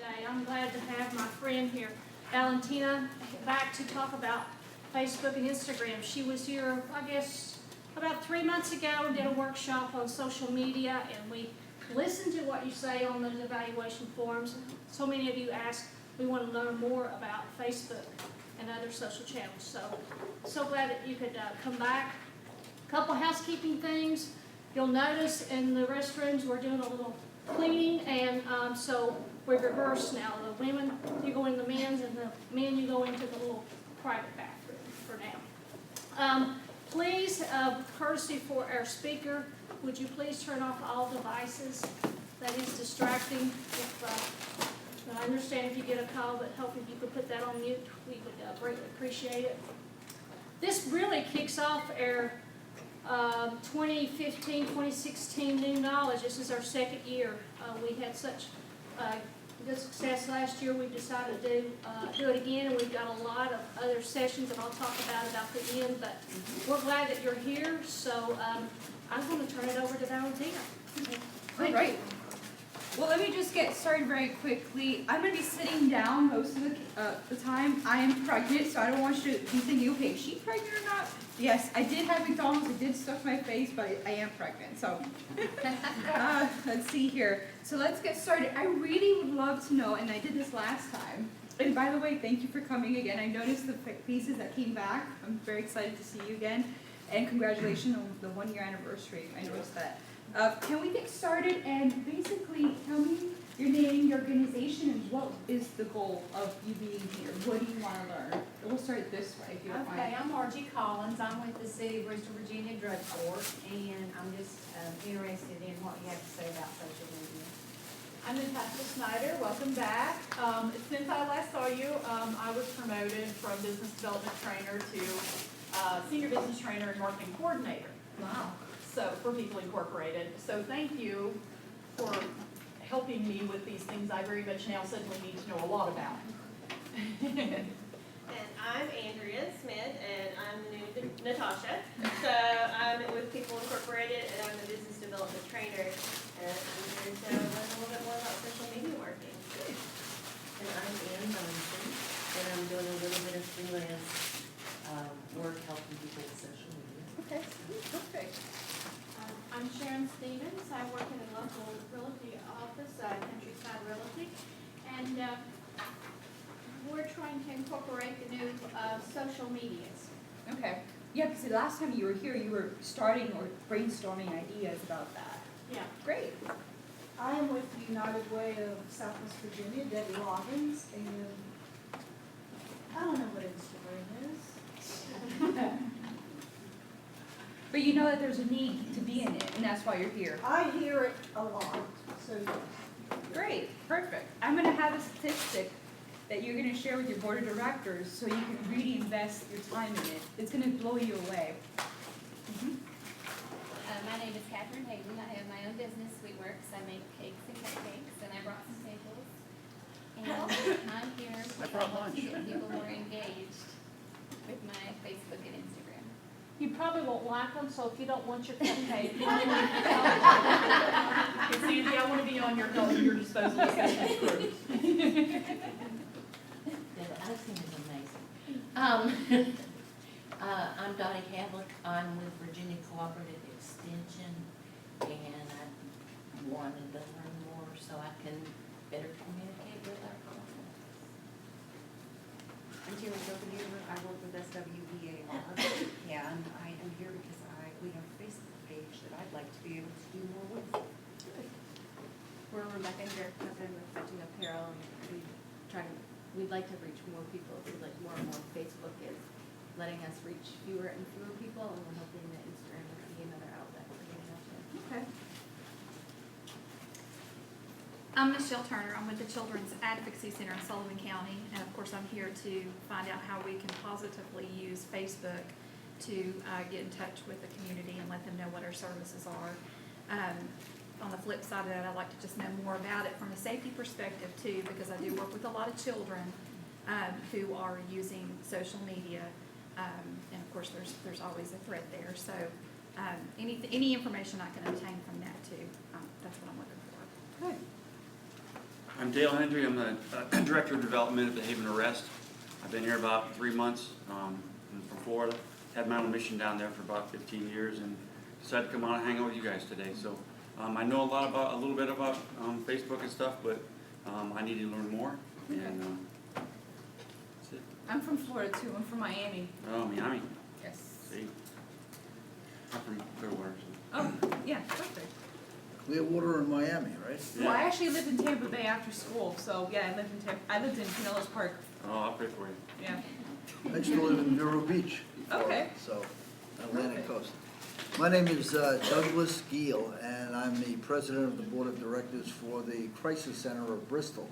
today. I'm glad to have my friend here, Valentina, back to talk about Facebook and Instagram. She was here, I guess, about 3 months ago and did a workshop on social media, and we listened to what you say on those evaluation forums. So many of you asked, we want to learn more about Facebook and other social channels. So glad that you could come back. Couple housekeeping things. You'll notice in the restrooms we're doing a little cleaning, and so we're reversed now. The women, you go in the men's, and the men, you go into the little private bathroom for now. Please, courtesy for our speaker, would you please turn off all devices? That is distracting. I understand if you get a call, but help if you could put that on mute. We would greatly appreciate it. This really kicks off our 2015-2016 New Knowledge. This is our second year. We had such good success last year. We've decided to do it again, and we've got a lot of other sessions that I'll talk about the end. But we're glad that you're here. So I'm going to turn it over to Valentina. All right. Well, let me just get started very quickly. I'm going to be sitting down most of the time. I am pregnant, so I don't want you to be thinking, okay, is she pregnant or not? Yes, I did have McDonald's. It did stuff my face, but I am pregnant. So let's see here. So let's get started. I really would love to know, and I did this last time. And by the way, thank you for coming again. I noticed the pieces that came back. I'm very excited to see you again. And congratulations on the 1-year anniversary. I noticed that. Can we get started and basically tell me your name, your organization, and what is the goal of you being here? What do you want to learn? We'll start this way, if you don't mind. Okay, I'm Margie Collins. I'm with the City of Bristol, Virginia Drug Court, and I'm just interested in what you have to say about social media. I'm Natasha Snyder. Welcome back. Since I last saw you, I was promoted from business development trainer to senior business trainer and marketing coordinator. Wow. So for People Incorporated. So thank you for helping me with these things I very much now suddenly need to know a lot about. And I'm Andrea Smith, and I'm new to Natasha. So I'm with People Incorporated, and I'm the business development trainer. And I'm here to learn a little bit more about social media marketing. And I'm Ann Johnson, and I'm doing a little bit of freelance work helping people with social media. Okay, perfect. I'm Sharon Stevens. I work in a local realty office, Countryside Realty, and we're trying to incorporate the new social medias. Okay. Yeah, because the last time you were here, you were starting or brainstorming ideas about that. Yeah. Great. I am with the United Way of Southwest Virginia, Debbie Loggins, and I don't know what Instagram is. But you know that there's a need to be in it, and that's why you're here. I hear it a lot, so Great, perfect. I'm going to have a statistic that you're going to share with your board of directors so you can really invest your time in it. It's going to blow you away. My name is Catherine Hayden. I have my own business, Sweetworks. I make cakes and cupcakes, and I brought some samples. And I'm here because I want to get people more engaged with my Facebook and Instagram. You probably won't like them, so if you don't want your cupcake, Sandy, I want to be on your disposal. The icing is amazing. I'm Dottie Havlick. I'm with Virginia Cooperative Extension, and I wanted to learn more so I can better communicate with our clients. I'm Terry Gilpin. I work with SWBAR. Yeah, and I am here because we have a Facebook page that I'd like to be able to do more with. We're Rebecca and Derek Tucker with Fetching Apparel, and we'd like to reach more people. We'd like more and more. Facebook is letting us reach fewer and fewer people, and we're hoping that Instagram will be another outlet for getting out there. Okay. I'm Michelle Turner. I'm with the Children's Advocacy Center in Sullivan County, and of course I'm here to find out how we can positively use Facebook to get in touch with the community and let them know what our services are. On the flip side of that, I'd like to just know more about it from a safety perspective too, because I do work with a lot of children who are using social media, and of course there's always a threat there. So any information I can obtain from that too, that's what I'm looking for. Good. I'm Dale Hendry. I'm the Director of Development at the Haven Arrest. I've been here about 3 months. I'm from Florida. Had my own mission down there for about 15 years and decided to come on and hang out with you guys today. So I know a little bit about Facebook and stuff, but I need to learn more. And that's it. I'm from Florida too. I'm from Miami. Oh, Miami. Yes. See? I'm from Clearwater. So. Oh, yeah, perfect. Clearwater in Miami, right? Well, I actually lived in Tampa Bay after school, so yeah, I lived in Pinellas Park. Oh, I'll pray for you. Yeah. I used to live in Vero Beach. Okay. So, Atlantic Coast. My name is Douglas Giel, and I'm the president of the board of directors for the Crisis Center of Bristol.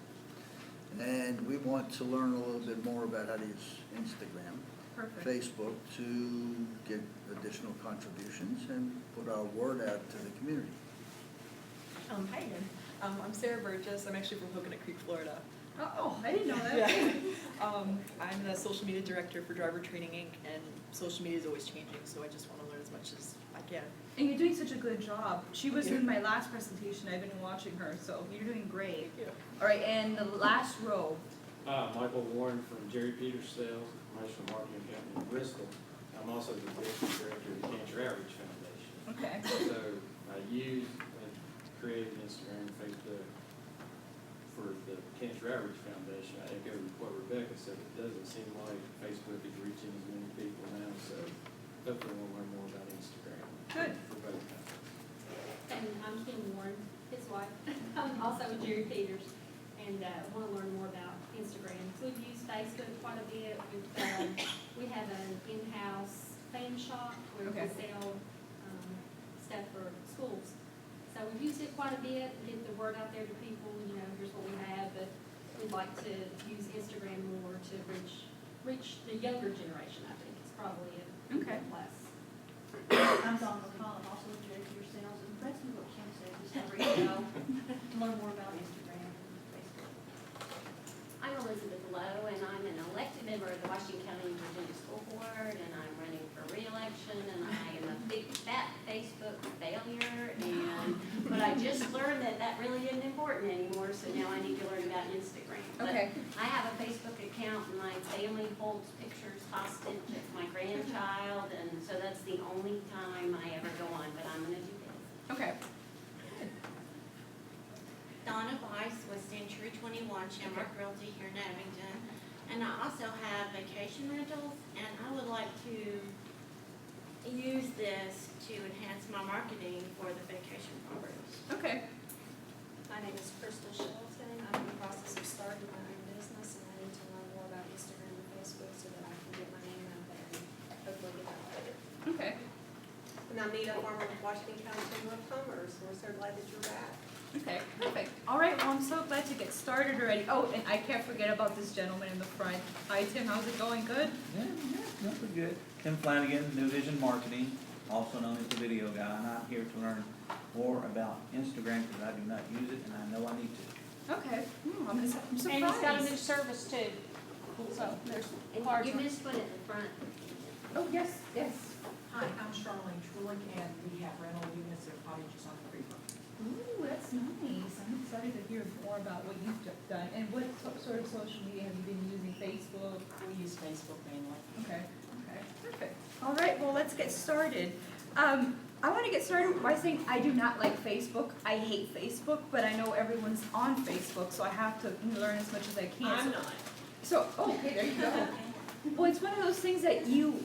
And we want to learn a little bit more about how to use Instagram, Perfect. Facebook to get additional contributions and put our word out to the community. Hi again. I'm Sarah Burgess. I'm actually from Coconut Creek, Florida. Oh, I didn't know that. Yeah. I'm the social media director for Driver Training Inc. and social media is always changing, so I just want to learn as much as I can. And you're doing such a good job. She was in my last presentation. I've been watching her, so you're doing great. Thank you. All right, and the last row. Michael Warren from Jerry Peters Sales, Commercial Marketing Company in Bristol. I'm also the executive director of the Cancer Outreach Foundation. Okay. So I use and created Instagram and Facebook for the Cancer Outreach Foundation. I echo what Rebecca said. It doesn't seem like Facebook is reaching as many people now, so hopefully we'll learn more about Instagram. Good. For both companies. And I'm Kim Warren, his wife. I'm also with Jerry Peters, and want to learn more about Instagram. So we've used Facebook quite a bit. We have an in-house fan shop where we sell stuff for schools. So we've used it quite a bit, get the word out there to people, you know, here's what we have, but we'd like to use Instagram more to reach the younger generation, I think, is probably a plus. I'm Dawn McCall, I'm also with Jerry Peters Sales, and that's what Kim said, just have reach out to learn more about Instagram and Facebook. I'm Elizabeth Lowe, and I'm an elected member of the Washington County, Virginia School Board, and I'm running for re-election, and I am a big fat Facebook failure, but I just learned that really isn't important anymore, so now I need to learn about Instagram. Okay. But I have a Facebook account, and my family holds pictures hostage of my grandchild, and so that's the only time I ever go on, but I'm gonna do this. Okay. Donna Weiss with Century 21 Shamrock Realty here in Abington. And I also have vacation rentals, and I would like to use this to enhance my marketing for the vacation properties. Okay. My name is Crystal Shelton. I'm in the process of starting my own business, and I need to learn more about Instagram and Facebook so that I can get my name out there and hopefully get out there. Okay. And I'm Nita Farmer with Washington County Chamber of Commerce. We're so glad that you're back. Okay, perfect. All right, well, I'm so glad to get started already. Oh, and I can't forget about this gentleman in the front. Hi, Tim, how's it going? Good? Yeah, pretty good. Tim Flanagan, New Vision Marketing, also known as the video guy, and I'm here to learn more about Instagram because I do not use it and I know I need to. Okay, I'm surprised. And he's got a new service too. So there's cards. You missed one at the front. Oh, yes, yes. Hi, I'm Charlene Truick, and we have rental units at cottages on the creek. Ooh, that's nice. I'm excited to hear more about what you've done. And what sort of social media have you been using? Facebook? We use Facebook mainly. Okay, perfect. All right, well, let's get started. I want to get started by saying I do not like Facebook. I hate Facebook, but I know everyone's on Facebook, so I have to learn as much as I can. I'm not. So, okay, there you go. Well, it's one of those things that you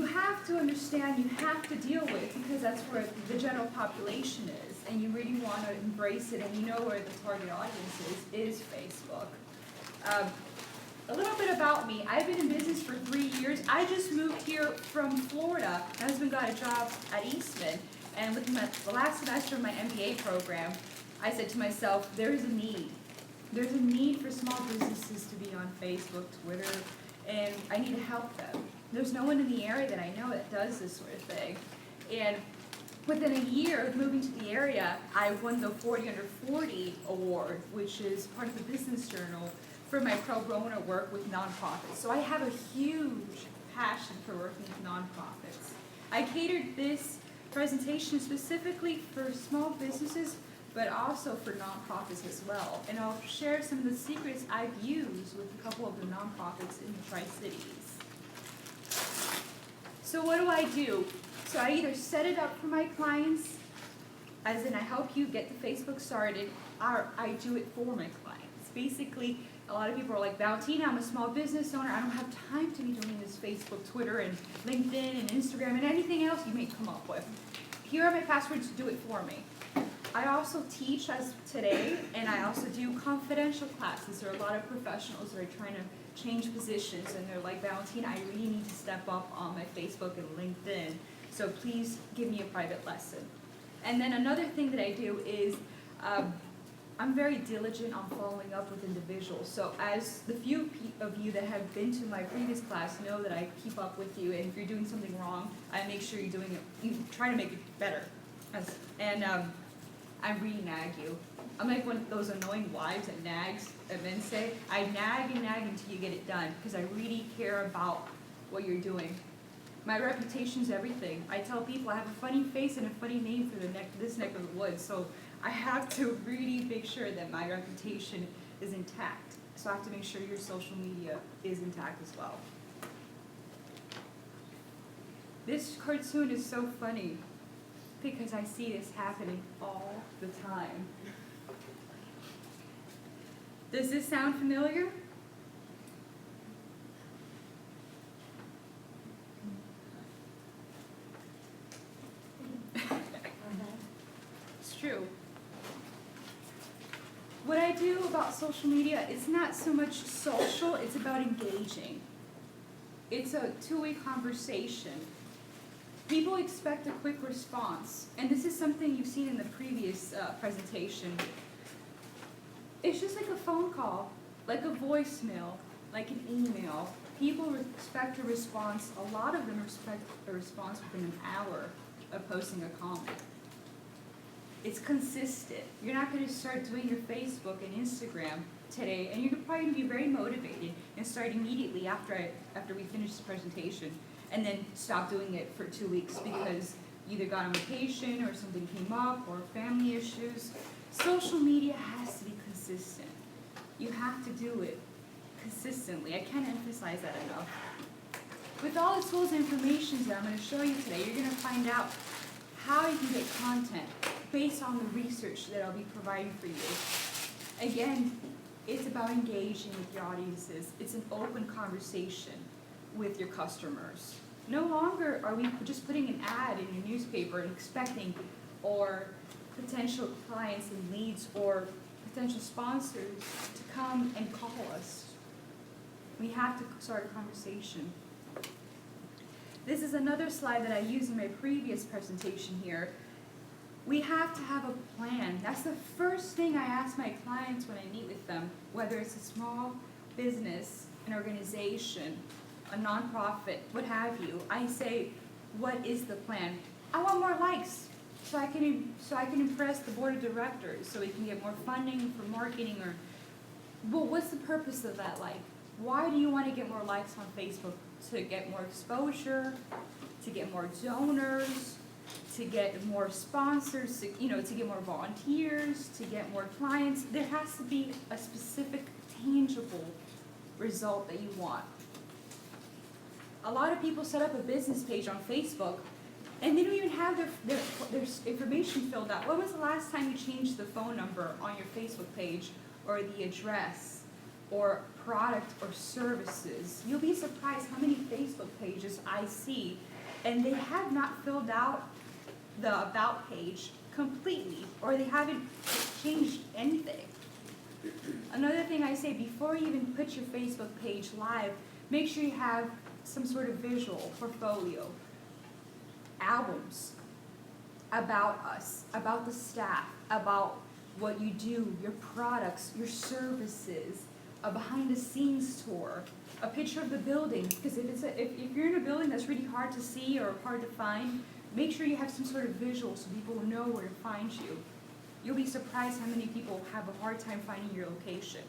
have to understand, you have to deal with, because that's where the general population is, and you really want to embrace it, and you know where the target audience is Facebook. A little bit about me. I've been in business for 3 years. I just moved here from Florida. My husband got a job at Eastman, and with the last semester of my MBA program, I said to myself, there's a need. There's a need for small businesses to be on Facebook, Twitter, and I need to help them. There's no one in the area that I know that does this sort of thing. And within a year of moving to the area, I won the 40 Under 40 award, which is part of the Business Journal, for my pro bono work with nonprofits. So I have a huge passion for working with nonprofits. I catered this presentation specifically for small businesses but also for nonprofits as well. And I'll share some of the secrets I've used with a couple of the nonprofits in the Tri-Cities. So what do? So I either set it up for my clients, as in I help you get the Facebook started, or I do it for my clients. Basically, a lot of people are like, Valentina, I'm a small business owner, I don't have time to be doing this Facebook, Twitter, and LinkedIn, and Instagram, and anything else you may come up with. Here are my passwords, do it for me. I also teach as today, and I also do confidential classes. There are a lot of professionals that are trying to change positions, and they're like, Valentina, I really need to step up on my Facebook and LinkedIn, so please give me a private lesson. And then another thing that I do is I'm very diligent on following up with individuals. So as the few of you that have been to my previous class know that I keep up with you, and if you're doing something wrong, I make sure you're doing it, you try to make it better. And I really nag you. I'm like one of those annoying wives that nags, that men say, I nag and nag until you get it done, because I really care about what you're doing. My reputation's everything. I tell people I have a funny face and a funny name for this neck of the woods, so I have to really make sure that my reputation is intact. So I have to make sure your social media is intact as well. This cartoon is so funny because I see this happening all the time. Does this sound familiar? It's true. What I do about social media is not so much social, it's about engaging. It's a two-way conversation. People expect a quick response, and this is something you've seen in the previous presentation. It's just like a phone call, like a voicemail, like an email. People expect a response. A lot of them expect a response within an hour of posting a comment. It's consistent. You're not going to start doing your Facebook and Instagram today, and you're probably going to be very motivated and start immediately after we finish the presentation, and then stop doing it for 2 weeks because you either got on vacation or something came up or family issues. Social media has to be consistent. You have to do it consistently. I can't emphasize that enough. With all the tools and information that I'm going to show you today, you're going to find out how you can get content based on the research that I'll be providing for you. Again, it's about engaging with your audiences. It's an open conversation with your customers. No longer are we just putting an ad in a newspaper and expecting or potential clients and leads or potential sponsors to come and call us. We have to start a conversation. This is another slide that I used in my previous presentation here. We have to have a plan. That's the first thing I ask my clients when I meet with them, whether it's a small business, an organization, a nonprofit, what have you. I say, what is the plan? I want more likes so I can impress the board of directors, so we can get more funding for marketing, or, well, what's the purpose of that like? Why do you want to get more likes on Facebook? To get more exposure, to get more donors, to get more sponsors, to get more volunteers, to get more clients. There has to be a specific, tangible result that you want. A lot of people set up a business page on Facebook and they don't even have their information filled out. When was the last time you changed the phone number on your Facebook page, or the address, or product or services? You'll be surprised how many Facebook pages I see, and they have not filled out the about page completely, or they haven't changed anything. Another thing I say, before you even put your Facebook page live, make sure you have some sort of visual portfolio, albums about us, about the staff, about what you do, your products, your services, a behind-the-scenes tour, a picture of the building, because if you're in a building that's really hard to see or hard to find, make sure you have some sort of visual so people will know where to find you. You'll be surprised how many people have a hard time finding your location.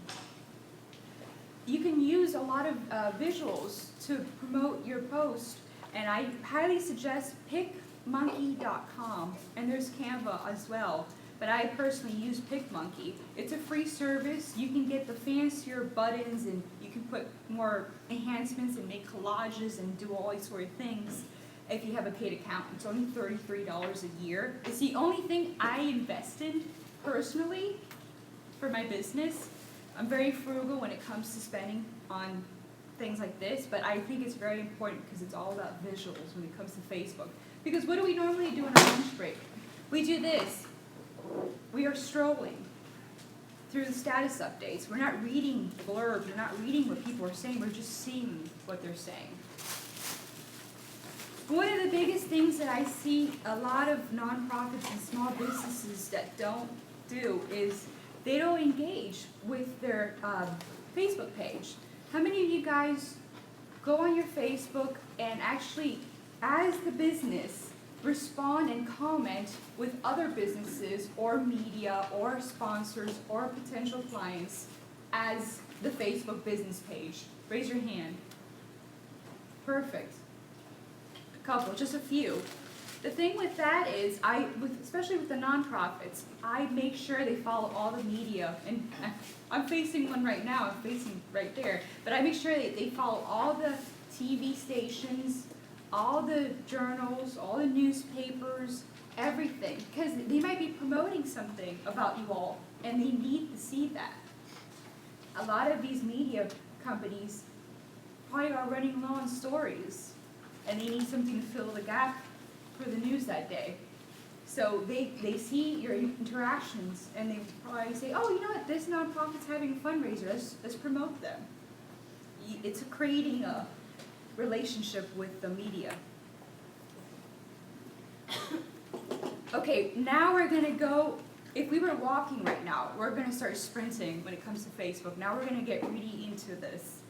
You can use a lot of visuals to promote your post, and I highly suggest pickmonkey.com, and there's Canva as well. but I personally use PicMonkey. It's a free service. You can get the fancier buttons and you can put more enhancements and make collages and do all these sort of things if you have a paid account. It's only $33 a year. It's the only thing I invest in personally for my business. I'm very frugal when it comes to spending on things like this, but I think it's very important because it's all about visuals when it comes to Facebook. Because what do we normally do in our lunch break? We do this. We are strolling through the status updates. We're not reading blurbs. We're not reading what people are saying. We're just seeing what they're saying. One of the biggest things that I see a lot of nonprofits and small businesses that don't do is they don't engage with their Facebook page. How many of you guys go on your Facebook and actually, as the business, respond and comment with other businesses or media or sponsors or potential clients as the Facebook business page? Raise your hand. Perfect. A couple, just a few. The thing with that is, especially with the nonprofits, I make sure they follow all the media, and I'm facing one right now, I'm facing right there, but I make sure they follow all the TV stations, all the journals, all the newspapers, everything, because they might be promoting something about you all, and they need to see that. A lot of these media companies probably are running low on stories, and they need something to fill the gap for the news that day. So they see your interactions and they probably say, oh, you know what, this nonprofit's having a fundraiser, let's promote them. It's creating a relationship with the media. Okay, now we're gonna go, if we were walking right now, we're gonna start sprinting when it comes to Facebook. Now we're gonna get really into this.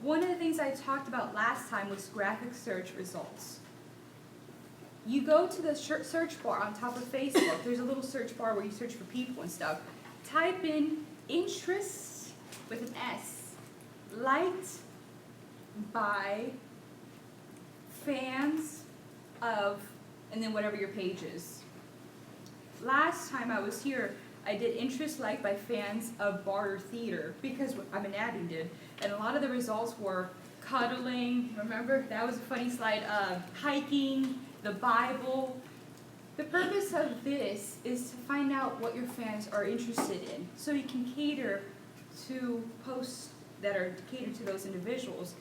One of the things I talked about last time was graphic search results. You go to the search bar on top of Facebook. There's a little search bar where you search for people and stuff. Type in interests with an S, liked by fans of, and then whatever your page is. Last time I was here, I did interest liked by fans of Barter Theater because I'm in Abingdon, and a lot of the results were cuddling. Remember, that was a funny slide. Hiking. The Bible. The purpose of this is to find out what your fans are interested in, so you can cater to posts that are catered to those individuals.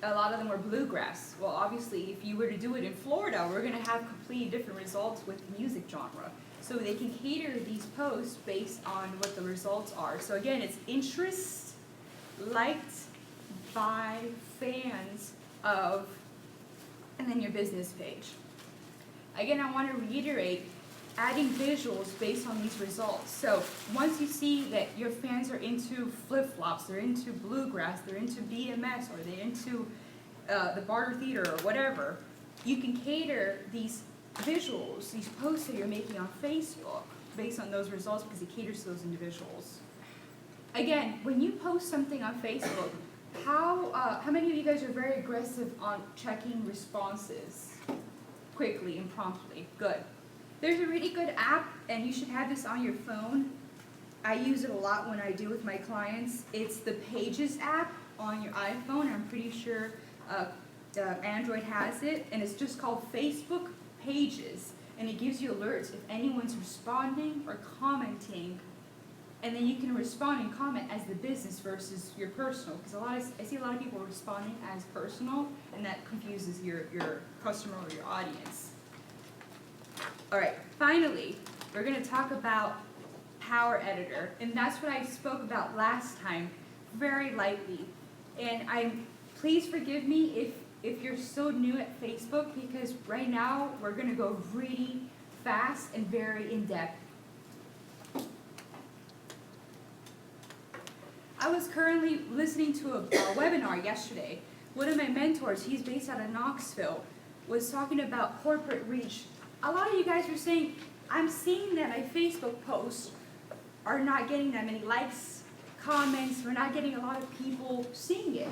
A lot of them were bluegrass. Well, obviously, if you were to do it in Florida, we're going to have completely different results with the music genre. So they can cater these posts based on what the results are. So again, it's interests liked by fans of, and then your business page. Again, I want to reiterate, adding visuals based on these results. So once you see that your fans are into flip-flops, they're into bluegrass, they're into BMS, or they're into the Barter Theater or whatever, you can cater these visuals, these posts that you're making on Facebook based on those results because it caters to those individuals. Again, when you post something on Facebook, how many of you guys are very aggressive on checking responses quickly and promptly? Good. There's a really good app, and you should have this on your phone. I use it a lot when I do with my clients. It's the Pages app on your iPhone. I'm pretty sure Android has it, and it's just called Facebook Pages, and it gives you alerts if anyone's responding or commenting, and then you can respond and comment as the business versus your personal, because I see a lot of people responding as personal, and that confuses your customer or your audience. All right, finally, we're going to talk about Power Editor, and that's what I spoke about last time, very lightly. And please forgive me if you're still new at Facebook, because right now we're going to go really fast and very in-depth. I was currently listening to a webinar yesterday. One of my mentors, he's based out of Knoxville, was talking about corporate reach. A lot of you guys were saying, I'm seeing that my Facebook posts are not getting that many likes, comments, we're not getting a lot of people seeing it.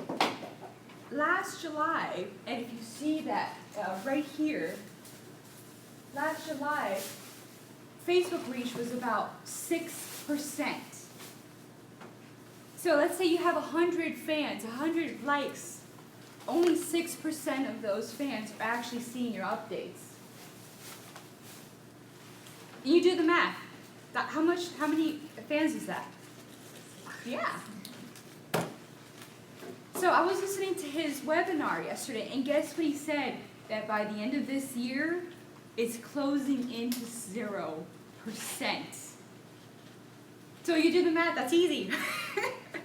Last July, and if you see that right here, last July, Facebook reach was about 6%. So let's say you have 100 fans, 100 likes. Only 6% of those fans are actually seeing your updates. You do the math. How many fans is that? Yeah. So I was listening to his webinar yesterday, and guess what he said? That by the end of this year, it's closing into 0%. So you do the math, that's easy.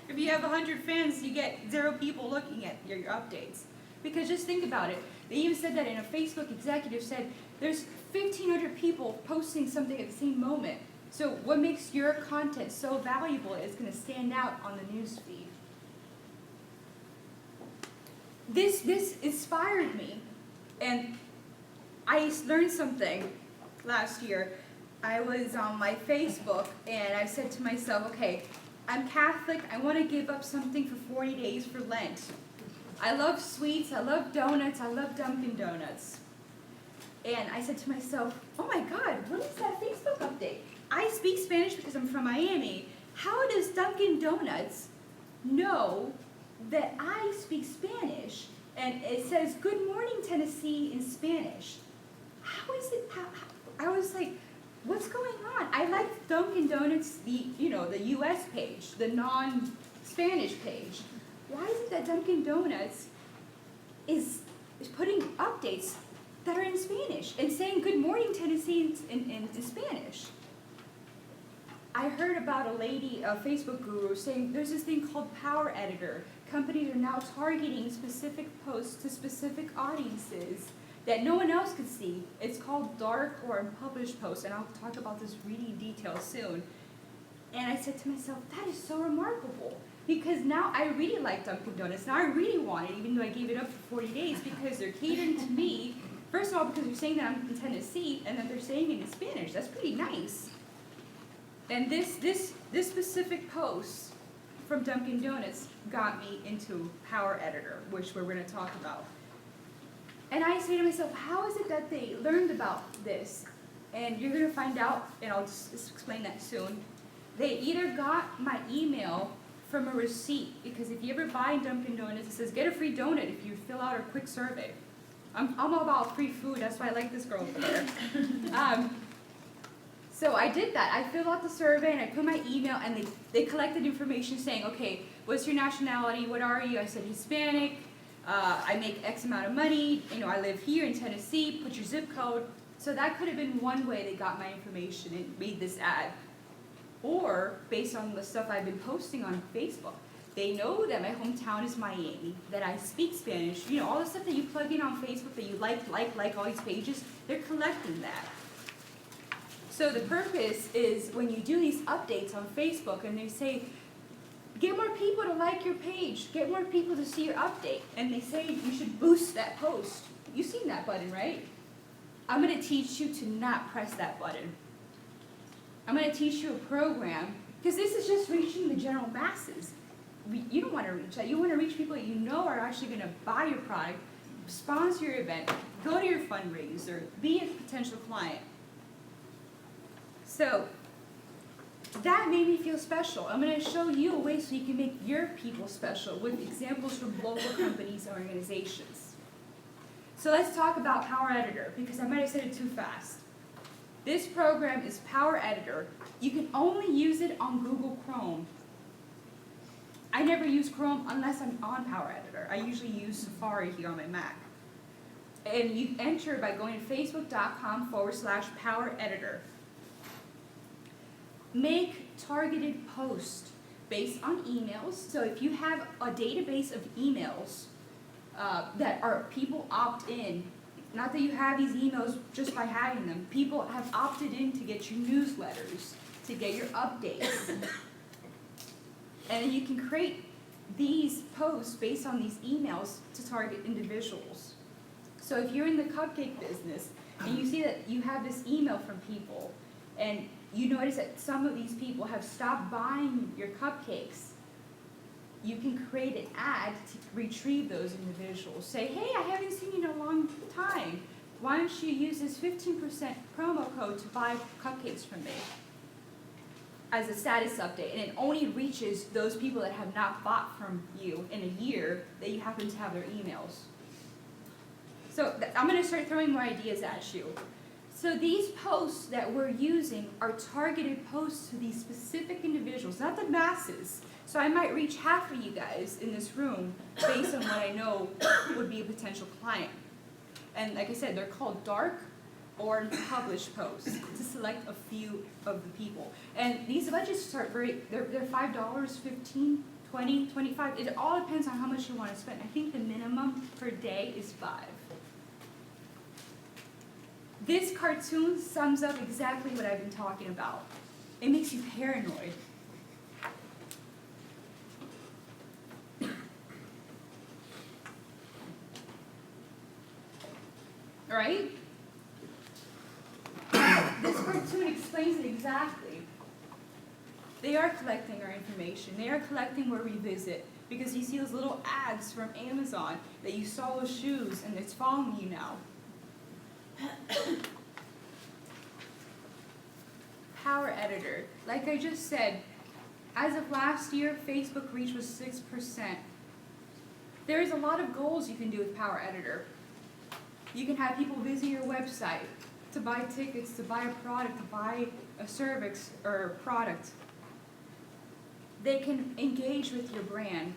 If you have 100 fans, you get 0 people looking at your updates. Because just think about it. They even said that in a Facebook executive said, there's 1,500 people posting something at the same moment. So what makes your content so valuable is going to stand out on the news feed. This inspired me, and I learned something last year. I was on my Facebook, and I said to myself, okay, I'm Catholic, I want to give up something for 40 days for Lent. I love sweets, I love donuts, I love Dunkin' Donuts. And I said to myself, oh my God, what is that Facebook update? I speak Spanish because I'm from Miami. How does Dunkin' Donuts know that I speak Spanish? And it says, good morning, Tennessee in Spanish. How is it, I was like, what's going on? I like Dunkin' Donuts, the US page, the non-Spanish page. Why is it that Dunkin' Donuts is putting updates that are in Spanish and saying good morning Tennessee in Spanish? I heard about a lady, a Facebook guru, saying there's this thing called Power Editor. Companies are now targeting specific posts to specific audiences that no one else could see. It's called dark or unpublished posts, and I'll talk about this really in detail soon. And I said to myself, that is so remarkable, because now I really like Dunkin' Donuts. Now I really want it, even though I gave it up for 40 days, because they're catering to me. First of all, because they're saying that I'm in Tennessee, and that they're saying it in Spanish. That's pretty nice. And this specific post from Dunkin' Donuts got me into Power Editor, which we're going to talk about. And I say to myself, how is it that they learned about this? And you're going to find out, and I'll just explain that soon. They either got my email from a receipt, because if you ever buy Dunkin' Donuts, it says get a free donut if you fill out a quick survey. I'm all about free food, that's why I like this girl over there. So I did that. I filled out the survey and I put my email, and they collected information saying, okay, what's your nationality? What are you? I said Hispanic. I make X amount of money. I live here in Tennessee. Put your zip code. So that could have been one way they got my information and made this ad. Or based on the stuff I've been posting on Facebook. They know that my hometown is Miami, that I speak Spanish. All the stuff that you plug in on Facebook that you like all these pages, they're collecting that. So the purpose is when you do these updates on Facebook and they say, get more people to like your page, get more people to see your update, and they say you should boost that post. You've seen that button, right? I'm going to teach you to not press that button. I'm going to teach you a program, because this is just reaching the general masses. You don't want to reach that. You want to reach people that you know are actually going to buy your product, sponsor your event, go to your fundraiser, be a potential client. So that made me feel special. I'm going to show you a way so you can make your people special with examples from local companies and organizations. So let's talk about Power Editor, because I might have said it too fast. This program is Power Editor. You can only use it on Google Chrome. I never use Chrome unless I'm on Power Editor. I usually use Safari here on my Mac. And you enter by going to facebook.com/Power Editor. Make targeted posts based on emails. So if you have a database of emails that are people opt in, not that you have these emails just by having them, people have opted in to get your newsletters, to get your updates. And you can create these posts based on these emails to target individuals. So if you're in the cupcake business and you see that you have this email from people, and you notice that some of these people have stopped buying your cupcakes, you can create an ad to retrieve those individuals. Say, hey, I haven't seen you in a long time. why don't you use this 15% promo code to buy cupcakes from me as a status update, and it only reaches those people that have not bought from you in a year that you happen to have their emails. So I'm going to start throwing more ideas at you. So these posts that we're using are targeted posts to these specific individuals, not the masses. So I might reach half of you guys in this room based on what I know would be a potential client. And like I said, they're called dark or published posts to select a few of the people. And these budgets start they're $5, $15, $20, $25. It all depends on how much you want to spend. I think the minimum per day is $5. This cartoon sums up exactly what I've been talking about. It makes you paranoid. All right? This cartoon explains it exactly. They are collecting our information. They are collecting where we visit, because you see those little ads from Amazon that you saw those shoes and it's following you now. Power editor. Like I just said, as of last year, Facebook reach was 6%. There's a lot of goals you can do with Power Editor. You can have people visit your website to buy tickets, to buy a product, to buy a service or a product. They can engage with your brand.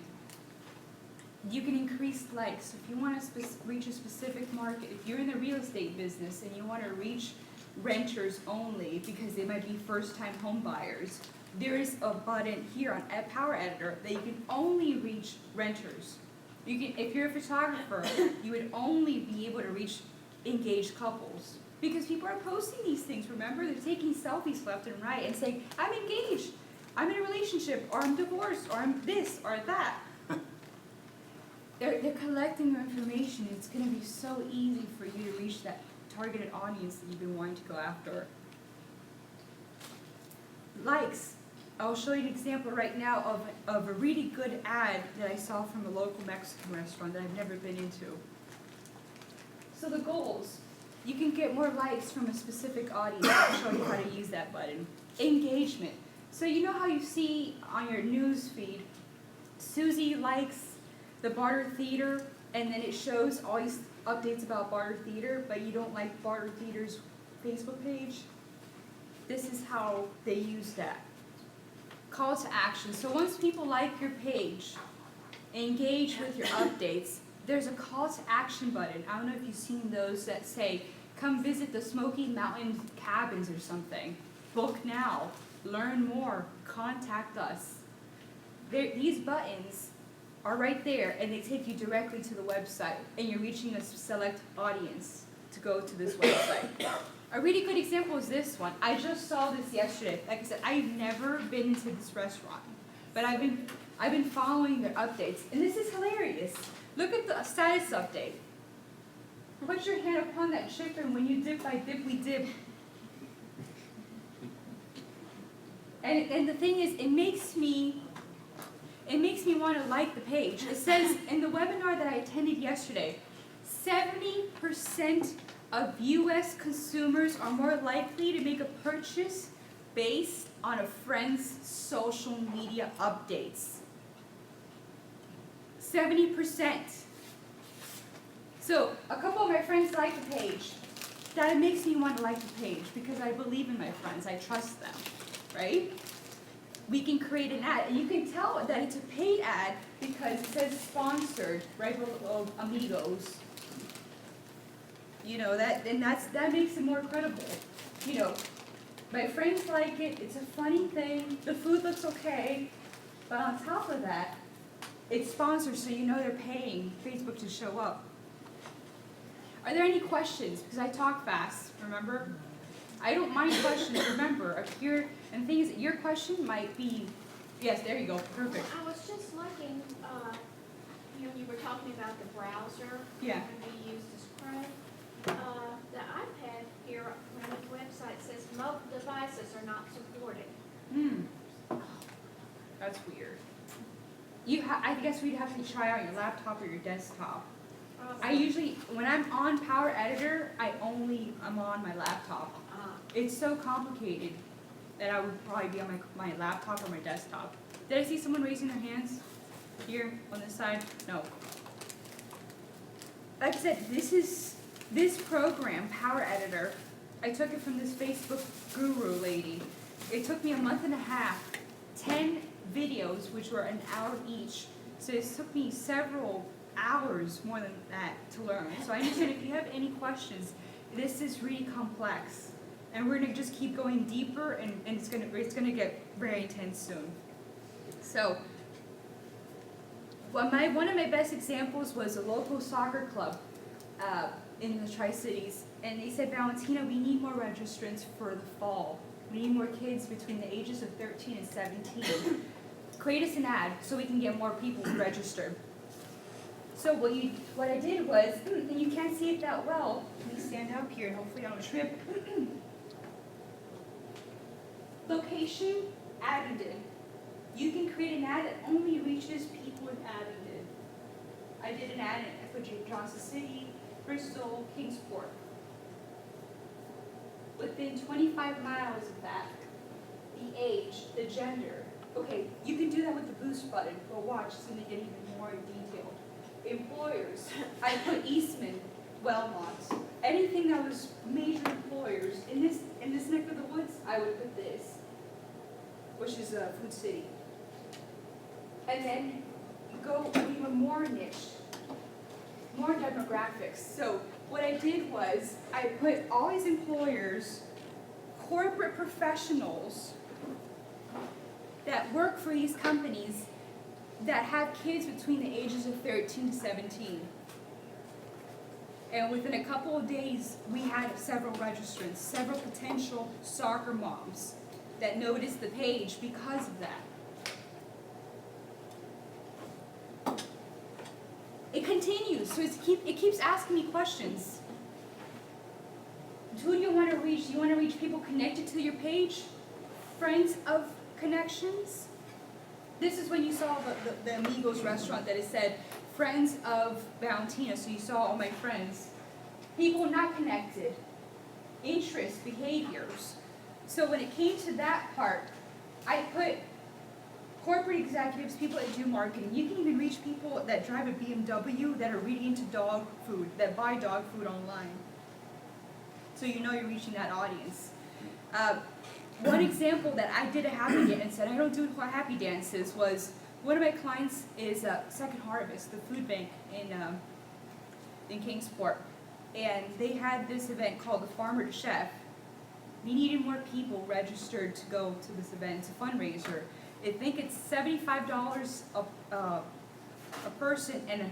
You can increase likes. If you want to reach a specific market, if you're in the real estate business and you want to reach renters only because they might be first-time home buyers, there is a button here on Power Editor that you can only reach renters. You can, if you're a photographer, you would only be able to reach engaged couples. Because people are posting these things, remember? They're taking selfies left and right and saying, I'm engaged, I'm in a relationship, or I'm divorced, or I'm this, or that. They're collecting your information. It's going to be so easy for you to reach that targeted audience that you've been wanting to go after. Likes. I'll show you an example right now of a really good ad that I saw from a local Mexican restaurant that I've never been into. So the goals. You can get more likes from a specific audience. I'll show you how to use that button. Engagement. So you know how you see on your news feed, Susie likes the Barter Theater, and then it shows all these updates about Barter Theater, but you don't like Barter Theater's Facebook page? This is how they use that. Call to action. So once people like your page, engage with your updates, there's a call to action button. I don't know if you've seen those that say, come visit the Smoky Mountain cabins or something. Book now. Learn more. Contact us. These buttons are right there, and they take you directly to the website, and you're reaching a select audience to go to this website. A really good example is this one. I just saw this yesterday. Like I said, I've never been to this restaurant, but I've been following their updates, and this is hilarious. Look at the status update. Put your hand upon that chicken. When you dip, I dip, we dip. And the thing is, it makes me want to like the page. It says in the webinar that I attended yesterday, 70% of U.S. consumers are more likely to make a purchase based on a friend's social media updates. 70%. So a couple of my friends like the page. That makes me want to like the page because I believe in my friends. I trust them, right? We can create an ad, and you can tell that it's a paid ad because it says sponsored right below Amigos. You know, that makes it more credible. You know, my friends like it, it's a funny thing, the food looks okay, but on top of that, it's sponsored, so you know they're paying Facebook to show up. Are there any questions? Because I talk fast, remember? I don't mind questions, remember. And things, your question might be, yes, there you go, perfect. I was just looking, you were talking about the browser. Yeah. Can be used as Chrome. The iPad here on the website says mobile devices are not supported. That's weird. I guess we'd have to try out your laptop or your desktop. I usually, when I'm on Power Editor, I'm on my laptop. It's so complicated that I would probably be on my laptop or my desktop. Did I see someone raising their hands here on this side? No. Like I said, this program, Power Editor, I took it from this Facebook guru lady. It took me a month and a half, 10 videos, which were an hour each. So it took me several hours more than that to learn. So I understand if you have any questions, this is really complex. And we're gonna just keep going deeper and it's gonna get very intense soon. So one of my best examples was a local soccer club in the Tri-Cities. And they said, Valentina, we need more registrants for the fall. We need more kids between the ages of 13 and 17. Create us an ad so we can get more people registered. So what I did was, and you can't see it that well, let me stand up here and hopefully I don't trip. Location, Abingdon. You can create an ad that only reaches people in Abingdon. I did an ad for Johnson City, Bristol, Kingsport. Within 25 miles of that, the age, the gender. Okay, you can do that with the boost button, but watch, it's going to get even more detailed. Employers, I put Eastman, Wellmont, anything that was major employers. In this neck of the woods, I would put this, which is Food City. And then go even more niche, more demographics. So what I did was I put all these employers, corporate professionals that work for these companies that have kids between the ages of 13 to 17. And within a couple of days, we had several registrants, several potential soccer moms that noticed the page because of that. It continues, so it keeps asking me questions. Who do you want to reach? Do you want to reach people connected to your page? Friends of connections? This is when you saw the Amigos restaurant that it said, friends of Valentina, so you saw all my friends. People not connected, interests, behaviors. So when it came to that part, I put corporate executives, people that do marketing. You can even reach people that drive a BMW that are really into dog food, that buy dog food online. So you know you're reaching that audience. One example that I did a happy dance, and I don't do happy dances, was one of my clients is Second Harvest, the food bank in Kingsport. And they had this event called the Farmer to Chef. We needed more people registered to go to this event. It's a fundraiser. I think it's $75 a person and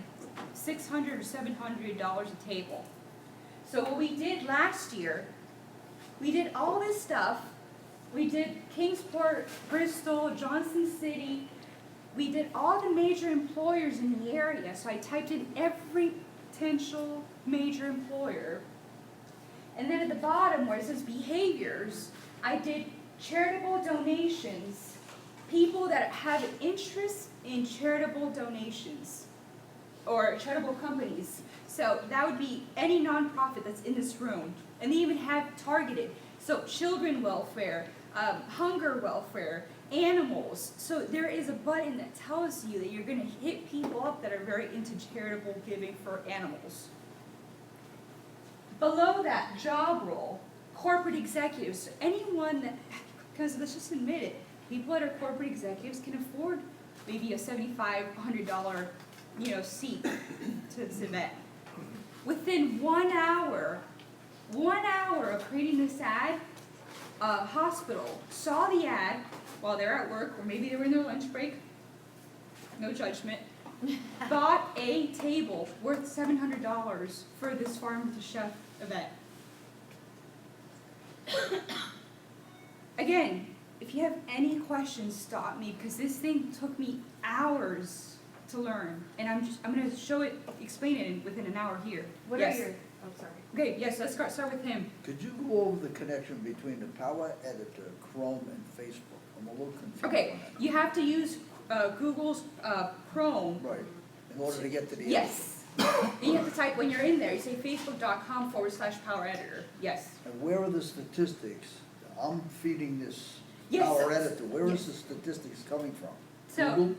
$600 or $700 a table. So what we did last year, we did all this stuff. We did Kingsport, Bristol, Johnson City. We did all the major employers in the area. So I typed in every potential major employer. And then at the bottom where it says behaviors, I did charitable donations, people that have an interest in charitable donations or charitable companies. So that would be any nonprofit that's in this room. And they even have targeted. So children welfare, hunger welfare, animals. So there is a button that tells you that you're going to hit people up that are very into charitable giving for animals. Below that, job role, corporate executives, anyone that, because let's just admit it, people that are corporate executives can afford maybe a $75, $100, seat to this event. Within 1 hour of creating this ad, a hospital saw the ad while they're at work, or maybe they were in their lunch break, no judgment, bought a table worth $700 for this Farm to Chef event. Again, if you have any questions, stop me, because this thing took me hours to learn, and I'm going to show it, explain it within an hour here. What yes. are your? Oh, sorry. Okay, yes, let's start with him. Could you go over the connection between the Power Editor, Chrome, and Facebook? I'm a little confused Okay, on that. you have to use Google's Chrome. Right, in order to get to the Yes, Then you have to type, when you're in there, you say facebook.com/power editor, yes. And where are the statistics? I'm feeding this Yes. power editor. Where is Yes. the statistics coming from? So, Google?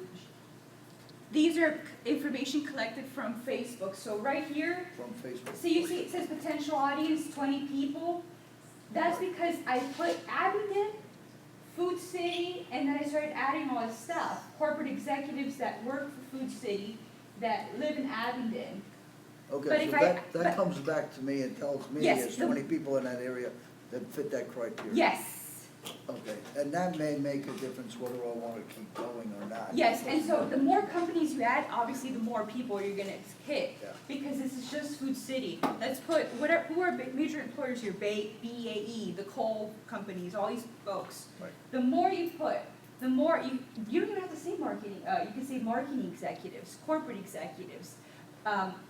these are information collected from Facebook, so right here, From Facebook? so you see it says potential audience, 20 people. That's because I put Abingdon, Food City, and then I started adding all this stuff. Corporate executives that work for Food City, that live in Abingdon. But Okay, if so I- that comes back to me and tells me Yes, there's the- 20 people in that area that fit that criteria. Yes, Okay, and that may make a difference whether I want to keep going or not. yes, and so the more companies you add, obviously the more people you're gonna hit. Yeah. Because this is just Food City. Let's put, who are major employers here, BAE, the coal companies, all these folks. Right. The more you put, the more you don't even have to say marketing, you can say marketing executives, corporate executives.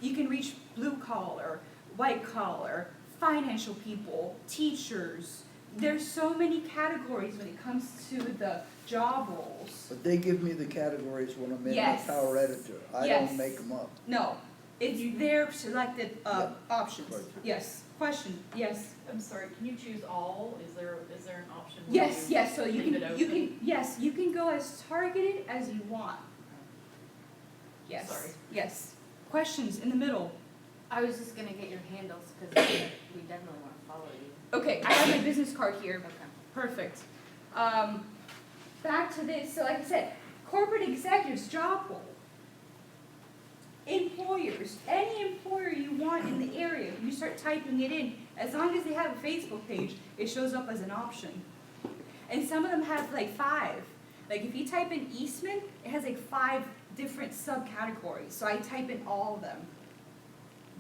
You can reach blue collar, white collar, financial people, teachers. There's so many categories when it comes to the job roles. But they give me the categories when I'm in the Yes. power editor. I Yes. don't make them up. No, it's their selected Yeah. options. Right. Yes, question, yes. I'm sorry, can you choose all? Is there an option? where Yes, you yes, so you leave it can, open? yes, you can go as targeted as you want. Yes, Sorry. yes. Questions in the middle? I was just gonna get your handles, cause we definitely wanna follow you. Okay, I have my business card here. Okay. Perfect. Back to this, so like I said, corporate executives, job role. Employers, any employer you want in the area, you start typing it in, as long as they have a Facebook page, it shows up as an option. And some of them have like 5. Like if you type in Eastman, it has like 5 different subcategories, so I type in all of them.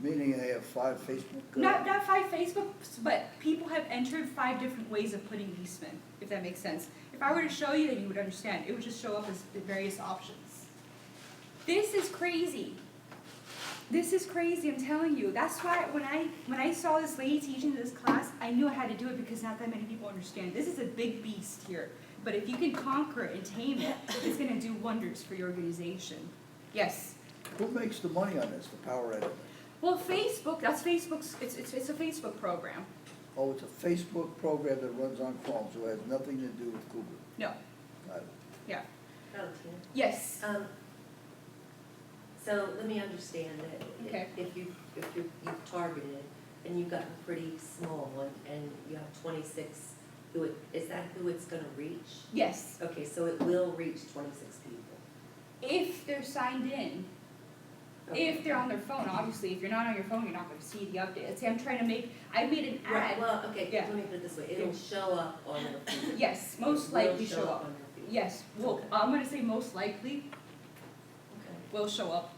Meaning I have 5 Facebook. Not 5 Facebooks, but people have entered 5 different ways of putting Eastman, if that makes sense. If I were to show you, then you would understand. It would just show up as the various options. This is crazy. This is crazy, I'm telling you. That's why when I saw this lady teaching this class, I knew I had to do it because not that many people understand. This is a big beast here. But if you can conquer it and tame it, it's gonna do wonders for your organization. Yes? Who makes the money on this, the power editor? Well, Facebook, that's Facebook's, it's a Facebook program. Oh, it's a Facebook program that runs on Chrome, so it has nothing to do with Google. No, Got it. yeah. Valentina? Yes. So let me understand that. Okay. If you've targeted and you've gotten pretty small and you have 26, is that who it's gonna reach? Yes. Okay, so it will reach 26 people. If they're signed in. Okay. If they're on their phone, obviously, if you're not on your phone, you're not gonna see the update. See, I'm trying to make, I made an Right, ad. well, okay, Yeah. let me put it this way, it'll show up on your feed. Yes, most It will likely show up. on your feed. Yes, well, Okay. I'm gonna say most likely Okay. will show up.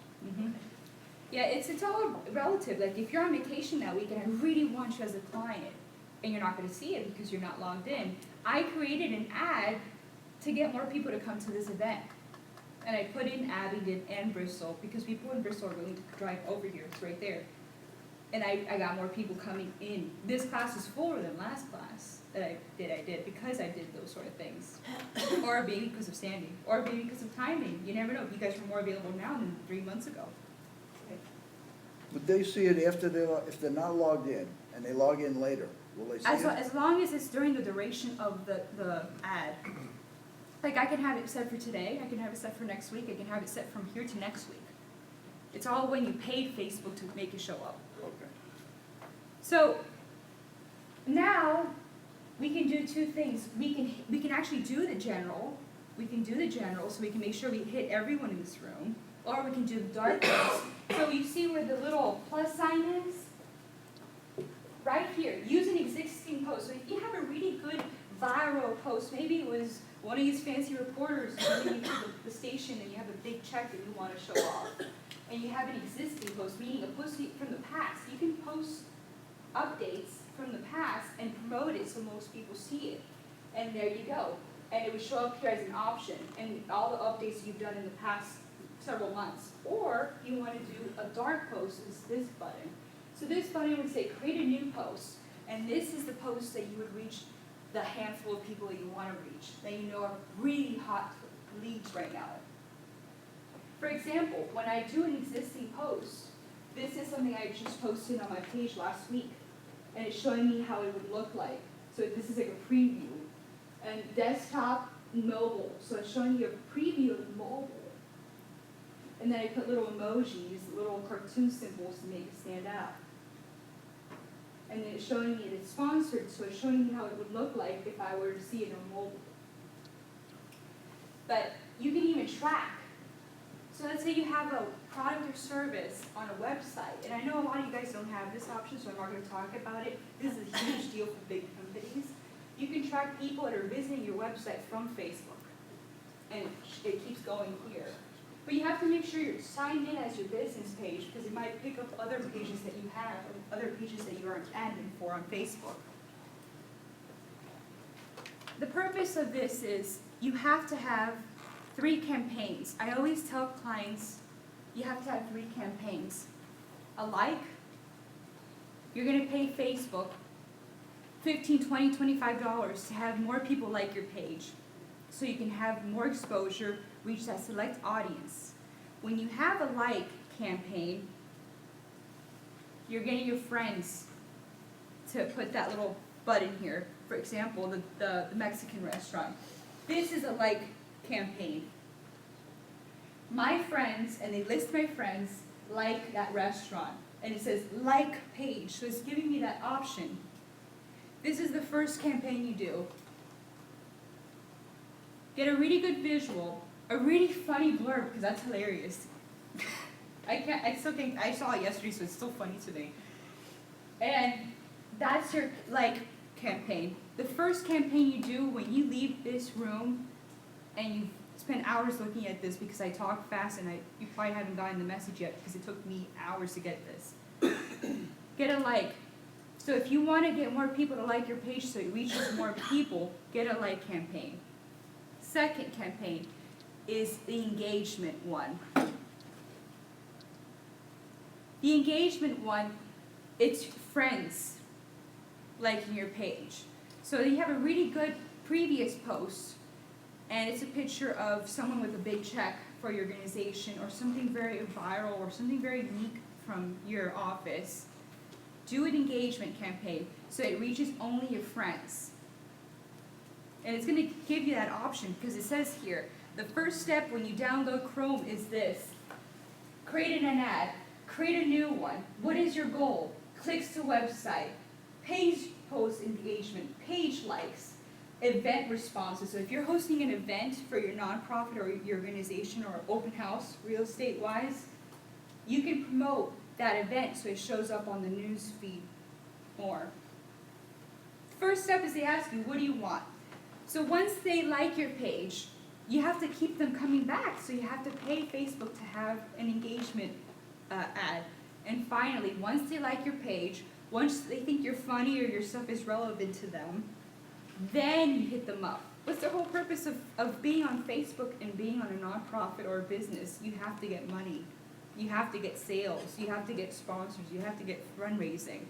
Yeah, it's all relative. Like if you're on vacation that week and I really want you as a client and you're not gonna see it because you're not logged in, I created an ad to get more people to come to this event. And I put in Abingdon and Bristol because people in Bristol are willing to drive over here, it's right there. And I got more people coming in. This class is fuller than last class that I did because I did those sort of things. Or maybe because of Sandy, or maybe because of timing. You never know, you guys were more available now than 3 months ago. Would they see it after if they're not logged in and they log in later? Will they see it? As long as it's during the duration of the ad. Like I can have it set for today, I can have it set for next week, I can have it set from here to next week. It's all when you paid Facebook to make it show up. Okay. So now we can do 2 things. We can actually do the general. We can do the general so we can make sure we hit everyone in this room. Or we can do the dark posts. So you see where the little plus sign is? Right here, use an existing post. So if you have a really good viral post, maybe it was one of these fancy reporters coming into the station and you have a big check that you want to show off. And you have an existing post, meaning a post from the past. You can post updates from the past and promote it so most people see it. And there you go. And it would show up here as an option. And all the updates you've done in the past several months. Or you want to do a dark post, is this button. So this button would say create a new post. And this is the post that you would reach the handful of people that you want to reach, that you know are really hot leads right now. For example, when I do an existing post, This is something I just posted on my page last week, and it's showing me how it would look like. So this is like a preview. And desktop, mobile, so it's showing you a preview of mobile. And then I put little emojis, little cartoon symbols to make it stand out. And then it's showing me that it's sponsored, so it's showing me how it would look like if I were to see it on mobile. But you can even track. So let's say you have a product or service on a website, and I know a lot of you guys don't have this option, so I'm not going to talk about it. This is a huge deal for big companies. You can track people that are visiting your website from Facebook, and it keeps going here. But you have to make sure you're signed in as your business page, because it might pick up other pages that you have, or other pages that you aren't admin for on Facebook. The purpose of this is you have to have 3 campaigns. I always tell clients you have to have 3 campaigns. A like, you're going to pay Facebook $15, $20, $25 to have more people like your page so you can have more exposure, reach that select audience. When you have a like campaign, you're getting your friends to put that little button here. For example, the Mexican restaurant. This is a like campaign. My friends, and they list my friends, like that restaurant. And it says like page, so it's giving me that option. This is the first campaign you do. Get a really good visual, a really funny blurb, because that's hilarious. I saw it yesterday, so it's still funny today. And that's your like campaign. The first campaign you do when you leave this room, and you spend hours looking at this because I talk fast and you probably haven't gotten the message yet because it took me hours to get this. Get a like. So if you want to get more people to like your page so it reaches more people, get a like campaign. Second campaign is the engagement one. The engagement one, it's friends liking your page. So you have a really good previous post, and it's a picture of someone with a big check for your organization, or something very viral, or something very unique from your office. Do an engagement campaign so it reaches only your friends. And it's going to give you that option because it says here, the first step when you download Chrome is this. Create an ad. Create a new one. What is your goal? Clicks to website. Page post engagement. Page likes. Event responses. So if you're hosting an event for your nonprofit or your organization or open house, real estate wise, you can promote that event so it shows up on the news feed more. First step is they ask you, what do you want? So once they like your page, you have to keep them coming back. So you have to pay Facebook to have an engagement ad. And finally, once they like your page, once they think you're funny or your stuff is relevant to them, then you hit them up. What's the whole purpose of being on Facebook and being on a nonprofit or a business? You have to get money. You have to get sales. You have to get sponsors. You have to get fundraising.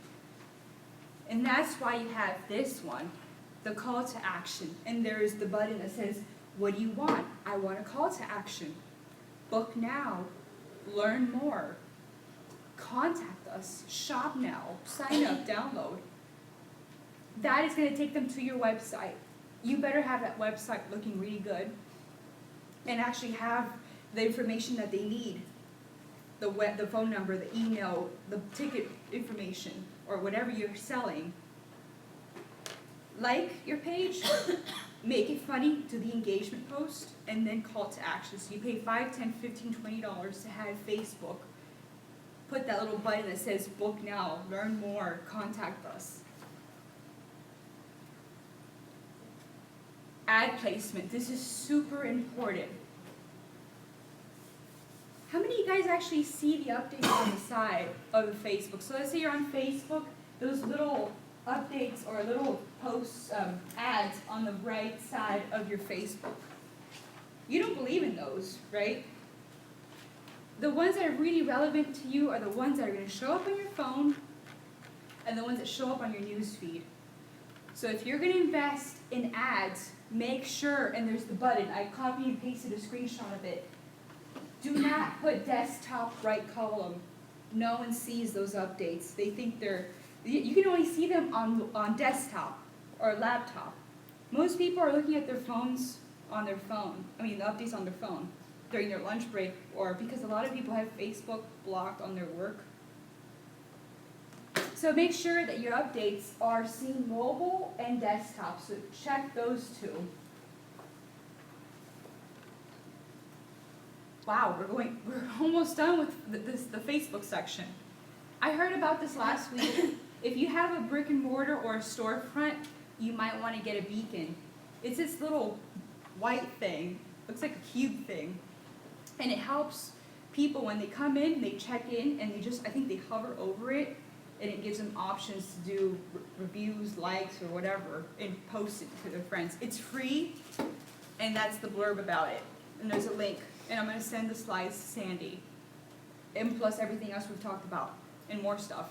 And that's why you have this one, the call to action. And there is the button that says, what do you want? I want a call to action. Book now. Learn more. Contact us. Shop now. Sign up. Download. That is going to take them to your website. You better have that website looking really good and actually have the information that they need. The phone number, the email, the ticket information, or whatever you're selling. Like your page, make it funny, do the engagement post, and then call to action. So you pay $5, $10, $15, $20 to have Facebook put that little button that says book now, learn more, contact us. Ad placement, this is super important. How many of you guys actually see the updates on the side of the Facebook? So let's say you're on Facebook, those little updates or little posts, ads on the right side of your Facebook. You don't believe in those, right? The ones that are really relevant to you are the ones that are going to show up on your phone and the ones that show up on your news feed. So if you're going to invest in ads, make sure, and there's the button, I copied and pasted a screenshot of it. Do not put desktop right column. no one sees those updates. They think you can only see them on desktop or laptop. Most people are looking at their phones on their phone, the updates on their phone during their lunch break, or because a lot of people have Facebook blocked on their work. So make sure that your updates are seen mobile and desktop, so check those two. Wow, we're almost done with the Facebook section. I heard about this last week. If you have a brick and mortar or a storefront, you might want to get a beacon. It's this little white thing, looks like a cube thing, and it helps people when they come in, they check in, and I think they hover over it, and it gives them options to do reviews, likes, or whatever, and post it to their friends. It's free, and that's the blurb about it. And there's a link, and I'm going to send the slides to Sandy, and plus everything else we've talked about, and more stuff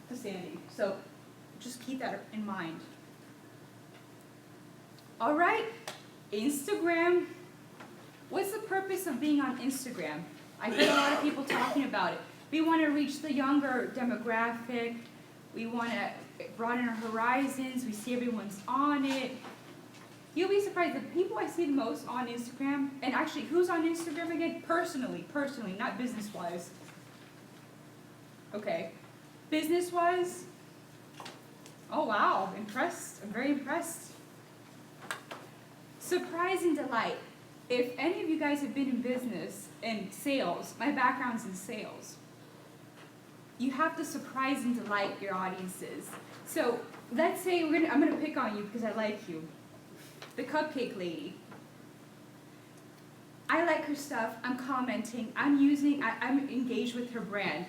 to Sandy. So just keep that in mind. All right, Instagram. What's the purpose of being on Instagram? I hear a lot of people talking about it. We want to reach the younger demographic. We want to broaden our horizons. We see everyone's on it. You'll be surprised, the people I see the most on Instagram, and actually, who's on Instagram again? Personally, not business-wise. Okay. Business-wise? Oh, wow, impressed. I'm very impressed. Surprise and delight. If any of you guys have been in business and sales, my background's in sales, you have to surprise and delight your audiences. So let's say I'm gonna pick on you because I like you. The cupcake lady. I like her stuff, I'm commenting, I'm engaged with her brand.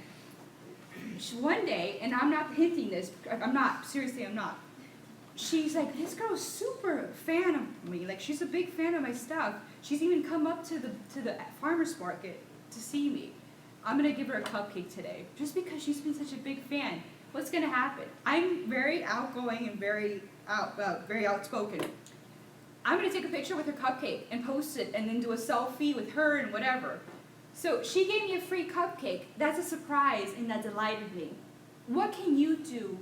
One day, and I'm not hinting this, I'm not. She's like, this girl's super fan of me, like she's a big fan of my stuff. She's even come up to the farmer's market to see me. I'm gonna give her a cupcake today, just because she's been such a big fan. What's gonna happen? I'm very outgoing and very outspoken. I'm gonna take a picture with her cupcake and post it, and then do a selfie with her and whatever. So she gave me a free cupcake. That's a surprise, and that delighted me. What can you do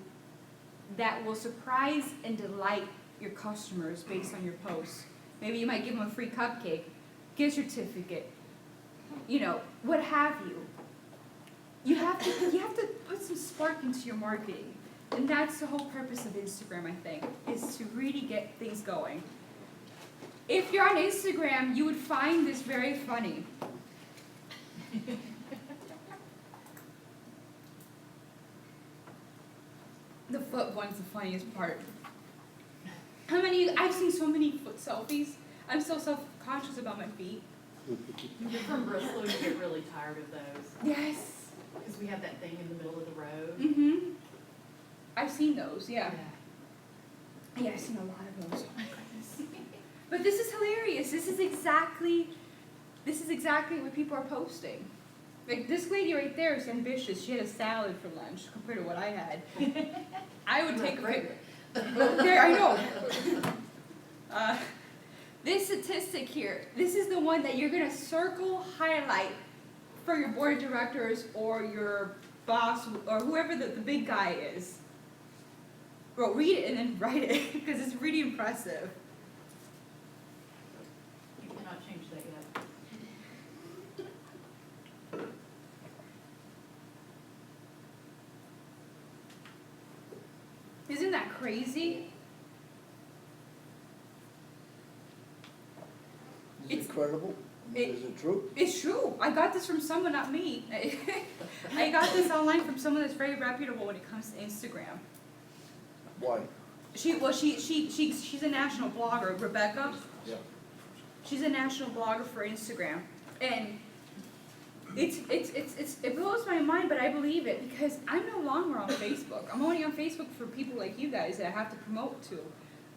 that will surprise and delight your customers based on your posts? Maybe you might give them a free cupcake, gift certificate, what have you. You have to put some spark into your marketing. And that's the whole purpose of Instagram, I think, is to really get things going. If you're on Instagram, you would find this very funny. The foot one's the funniest part. I've seen so many foot selfies. I'm so self-conscious about my feet. You're from Bristol, you get really tired of those. Yes. Because we have that thing in the middle of the road. Mm-hmm. I've seen those, yeah. Yeah, I've seen a lot of those. Oh my goodness. But this is hilarious. This is exactly what people are posting. Like this lady right there is ambitious. She had a salad for lunch compared to what I had. I would take a picture. There, I know. This statistic here, this is the one that you're going to circle, highlight for your board of directors or your boss or whoever the big guy is. Well, read it and then write it because it's really impressive. You cannot change that yet. Isn't that crazy? It's incredible. Is it true? It's true. I got this from someone, not me. I got this online from someone that's very reputable when it comes to Instagram. Why? She's a national blogger, Rebecca. Yeah. She's a national blogger for Instagram, and it blows my mind, but I believe it because I'm no longer on Facebook. I'm only on Facebook for people like you guys that I have to promote to.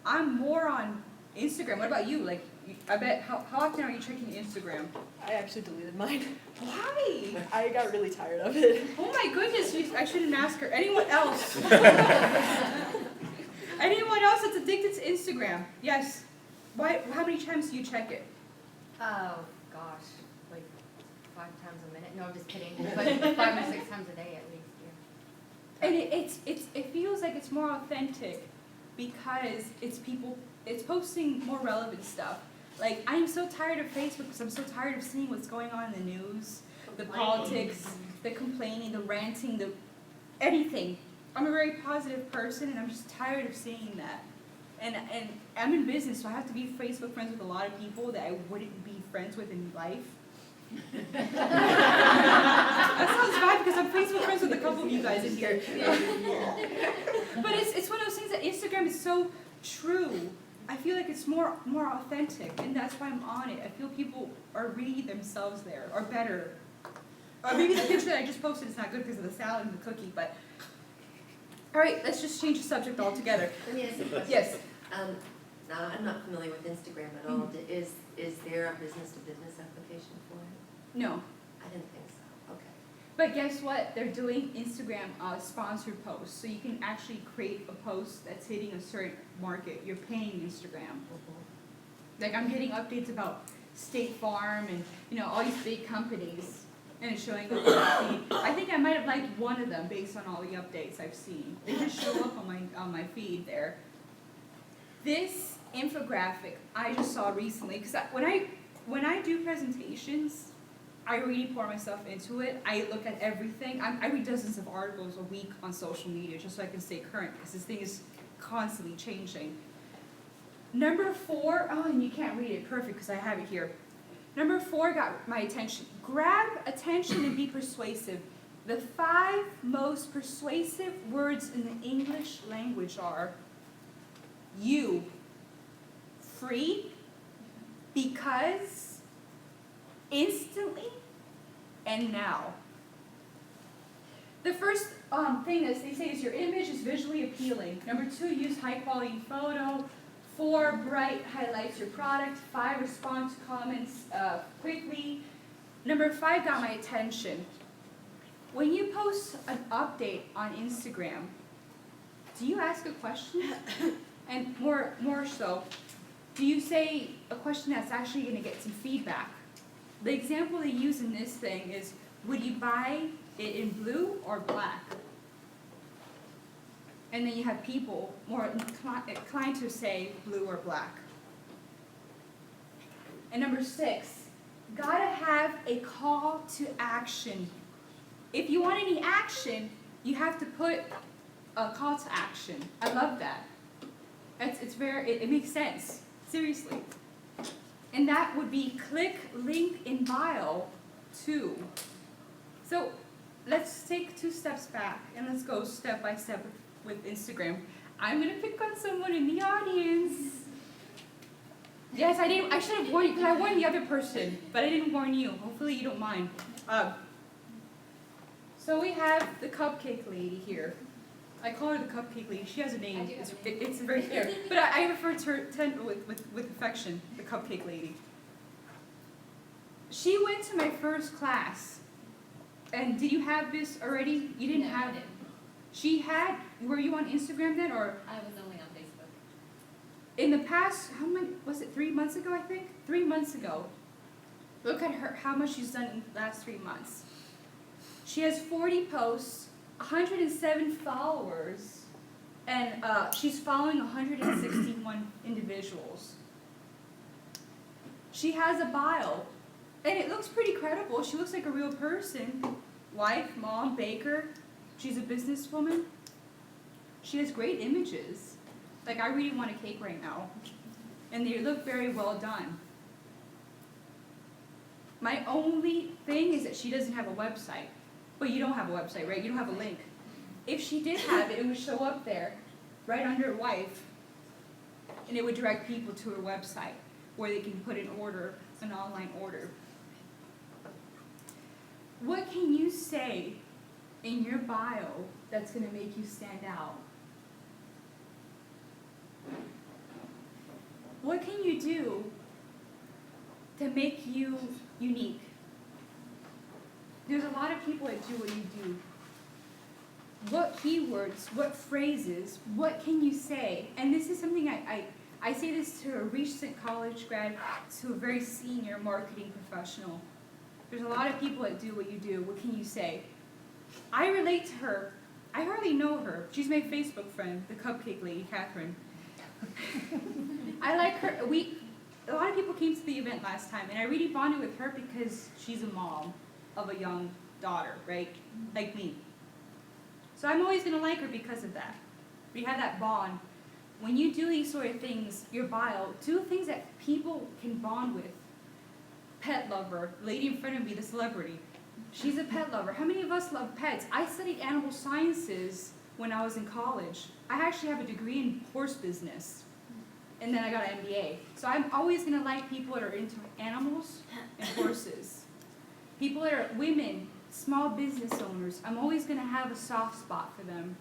I'm more on Instagram. What about you? Like, I bet, how often are you checking Instagram? I actually deleted mine. Why? I got really tired of it. Oh my goodness, I shouldn't ask her. Anyone else? Anyone else that's addicted to Instagram? Yes. Why? How many times do you check it? Oh, gosh, like 5 times a minute. No, I'm just kidding. But 5 or 6 times a day at least, yeah. And it feels like it's more authentic because it's posting more relevant stuff. Like, I'm so tired of Facebook because I'm so tired of seeing what's going on in the news, the politics, the complaining, the ranting, the anything. I'm a very positive person and I'm just tired of seeing that. And I'm in business, so I have to be Facebook friends with a lot of people that I wouldn't be friends with in life. That sounds bad because I'm Facebook friends with a couple of you guys in here. But it's one of those things that Instagram is so true. I feel like it's more authentic, and that's why I'm on it. I feel people are really themselves there, or better. Or maybe the picture that I just posted is not good because of the salad and the cookie, but... All right, let's just change the subject altogether. Let me ask you a question. Yes. Now, I'm not familiar with Instagram at all. Is there a business-to-business application for it? No. I didn't think so. Okay. But guess what? They're doing Instagram sponsored posts. So you can actually create a post that's hitting a certain market. You're paying Instagram. Like, I'm getting updates about State Farm and, all these big companies. And it's showing up on my feed. I think I might have liked one of them based on all the updates I've seen. They just show up on my feed there. This infographic I just saw recently, because when I do presentations, I really pour myself into it. I look at everything. I read dozens of articles a week on social media just so I can stay current, because this thing is constantly changing. Number 4, and you can't read it perfect because I have it here. Number 4 got my attention. Grab attention and be persuasive. The 5 most persuasive words in the English language are you, free, because, instantly, and now. The first thing that they say is your image is visually appealing. Number 2, use high quality photo. 4, bright highlights your product. 5, respond to comments quickly. Number 5 got my attention. When you post an update on Instagram, do you ask a question? And more so, do you say a question that's actually going to get some feedback? The example they use in this thing is, would you buy it in blue or black? And then you have people more inclined to say blue or black. And number 6, gotta have a call to action. If you want any action, you have to put a call to action. I love that. It makes sense, seriously. And that would be click link in bio too. So let's take 2 steps back and let's go step by step with Instagram. I'm gonna pick on someone in the audience. Yes, I should have warned you, because I warned the other person, but I didn't warn you. Hopefully you don't mind. So we have the cupcake lady here. I call her the cupcake lady. She has a name. It's very fair. But I refer to her with affection, the cupcake lady. She went to my first class. And did you have this already? You didn't have it. She had, were you on Instagram then, or? I was only on Facebook. In the past, how many, was it 3 months ago, I think? 3 months ago. Look at her, how much she's done in the last 3 months. She has 40 posts, 107 followers, and she's following 161 individuals. She has a bio, and it looks pretty credible. She looks like a real person. Wife, mom, baker. She's a businesswoman. She has great images. Like, I really want a cake right now. And they look very well done. My only thing is that she doesn't have a website. But you don't have a website, right? You don't have a link. If she did have it, it would show up there, right under wife. And it would direct people to her website, where they can put an order, an online order. What can you say in your bio that's going to make you stand out? What can you do to make you unique? There's a lot of people that do what you do. What keywords, what phrases, what can you say? And this is something I say this to a recent college grad, to a very senior marketing professional. There's a lot of people that do what you do. What can you say? I relate to her. I hardly know her. She's my Facebook friend, the cupcake lady, Catherine. I like her. A lot of people came to the event last time, and I really bonded with her because she's a mom of a young daughter, right? Like me. So I'm always going to like her because of that. We have that bond. When you do these sort of things, your bio, do things that people can bond with. Pet lover, lady in front of me, the celebrity. She's a pet lover. How many of us love pets? I studied animal sciences when I was in college. I actually have a degree in horse business. And then I got an MBA. So I'm always going to like people that are into animals and horses. People that are women, small business owners. I'm always going to have a soft spot for them.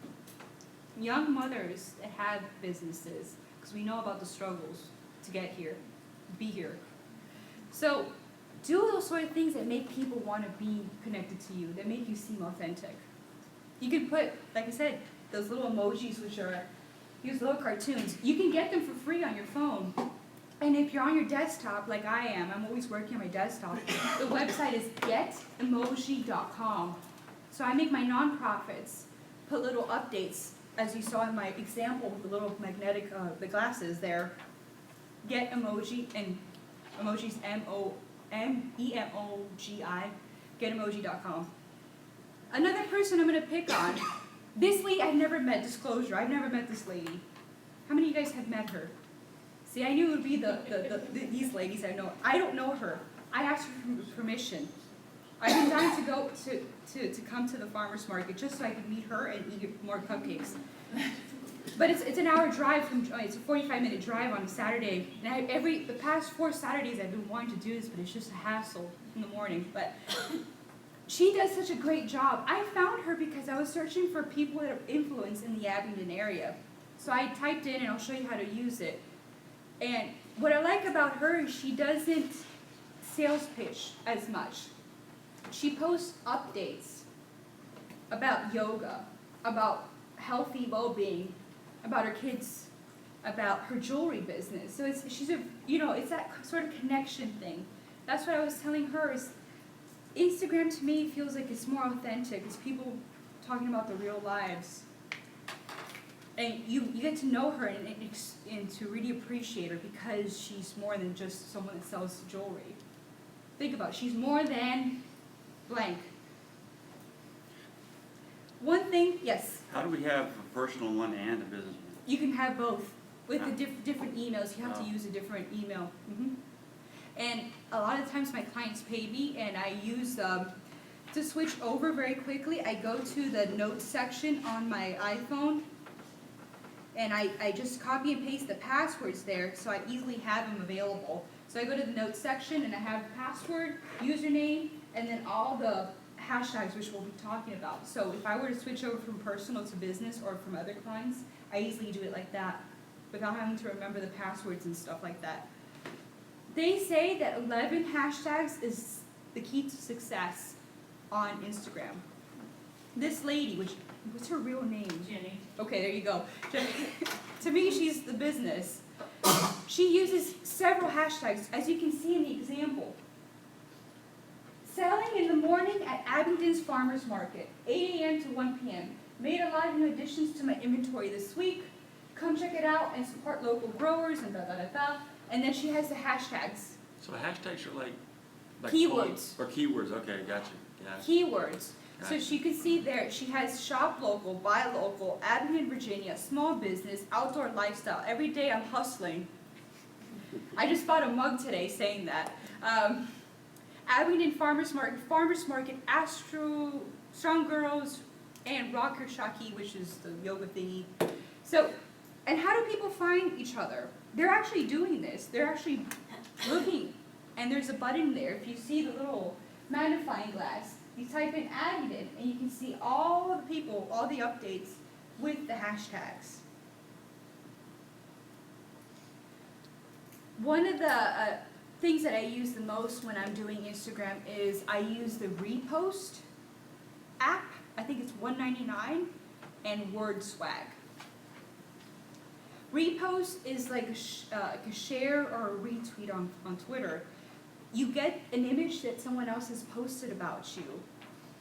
Young mothers that have businesses, because we know about the struggles to get here, be here. So do those sort of things that make people want to be connected to you, that make you seem authentic. You can put, like I said, those little emojis, which are these little cartoons. You can get them for free on your phone. And if you're on your desktop, like I am, I'm always working on my desktop, the website is getemoji.com. So I make my nonprofits put little updates, as you saw in my example with the little magnetic, the glasses there. Get emoji, and emojis M-E-M-O-G-I, getemoji.com. Another person I'm going to pick on, this lady I've never met, disclosure, I've never met this lady. How many of you guys have met her? See, I knew it would be these ladies I know. I don't know her. I asked her for permission. I've been dying to go to come to the farmer's market just so I could meet her and eat more cupcakes. But it's an hour drive it's a 45-minute drive on a Saturday. And the past 4 Saturdays I've been wanting to do this, but it's just a hassle in the morning. But she does such a great job. I found her because I was searching for people that have influence in the Abingdon area. So I typed in, and I'll show you how to use it. And what I like about her is she doesn't sales pitch as much. She posts updates about yoga, about healthy well-being, about her kids, about her jewelry business. So it's that sort of connection thing. That's what I was telling her is Instagram to me feels like it's more authentic. It's people talking about the real lives. And you get to know her and to really appreciate her because she's more than just someone that sells jewelry. Think about it. She's more than blank. One thing, yes? How do we have a personal one and a business one? You can have both. With the different emails, you have to use a different email. And a lot of times my clients pay me, and I use, to switch over very quickly, I go to the notes section on my iPhone, and I just copy and paste the passwords there so I easily have them available. So I go to the notes section and I have password, username, and then all the hashtags which we'll be talking about. So if I were to switch over from personal to business or from other clients, I easily do it like that without having to remember the passwords and stuff like that. They say that 11 hashtags is the key to success on Instagram. This lady, what's her real name? Jenny. Okay, there you go. To me, she's the business. She uses several hashtags, as you can see in the example. Selling in the morning at Abingdon's Farmers Market, 8 a.m. to 1 p.m. Made a lot of new additions to my inventory this week. Come check it out and support local growers and da-da-da-da. And then she has the hashtags. So hashtags are like keywords. Or keywords, okay, gotcha. Yeah. Keywords. So she can see there, she has shop local, buy local, Abingdon, Virginia, small business, outdoor lifestyle. Every day I'm hustling. I just bought a mug today saying that. Abingdon Farmers Market, Astro, Strong Girls, and Rocker Shaki, which is the yoga thingy. So, and how do people find each other? They're actually doing this. They're actually looking, and there's a button there. If you see the little magnifying glass, you type in Abingdon, and you can see all the people, all the updates with the hashtags. One of the things that I use the most when I'm doing Instagram is I use the Repost app. I think it's $1.99, and Word Swag. Repost is like a share or a retweet on Twitter. you get an image that someone else has posted about you,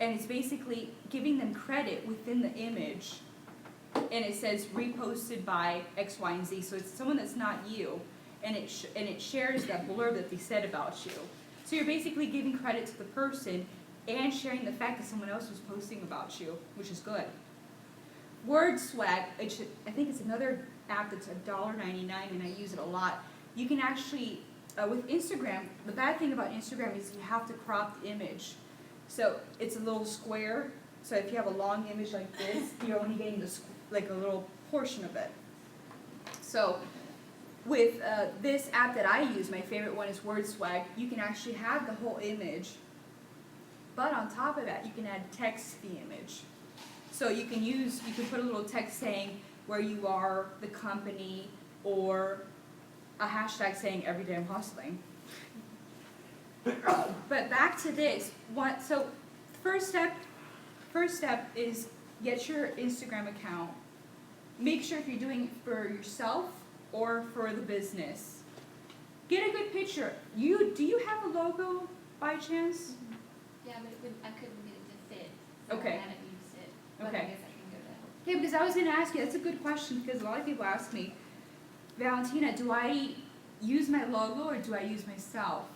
and it's basically giving them credit within the image, and it says reposted by X, Y, and Z, so it's someone that's not you, and it shares that blurb that they said about you. So you're basically giving credit to the person and sharing the fact that someone else was posting about you, which is good. Word Swag, I think it's another app that's $1.99, and I use it a lot. You can actually, with Instagram, the bad thing about Instagram is you have to crop the image. So it's a little square, so if you have a long image like this, you're only getting like a little portion of it. So with this app that I use, my favorite one is Word Swag, you can actually have the whole image, but on top of that, you can add text to the image. So you can put a little text saying where you are, the company, or a hashtag saying every day I'm hustling. But back to this, so first step is get your Instagram account. Make sure if you're doing it for yourself or for the business. Get a good picture. Do you have a logo by chance? Yeah, but I couldn't get it to fit, so Okay. I haven't used it, but I Okay. guess I can go down. Okay, because I was gonna ask you, that's a good question, because a lot of people ask me, Valentina, do I use my logo or do I use myself?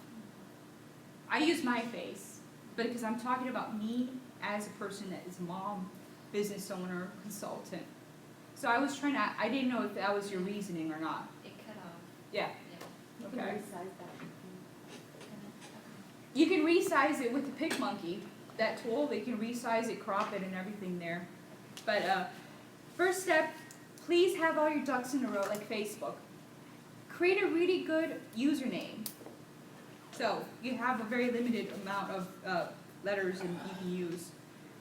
I use my face, but because I'm talking about me as a person that is mom, business owner, consultant. So I was I didn't know if that was your reasoning or not. It cut off. Yeah. You can Okay. resize that. You can resize it with the PicMonkey, that tool. They can resize it, crop it, and everything there. But first step, please have all your ducks in a row like Facebook. Create a really good username. So you have a very limited amount of letters and you can use.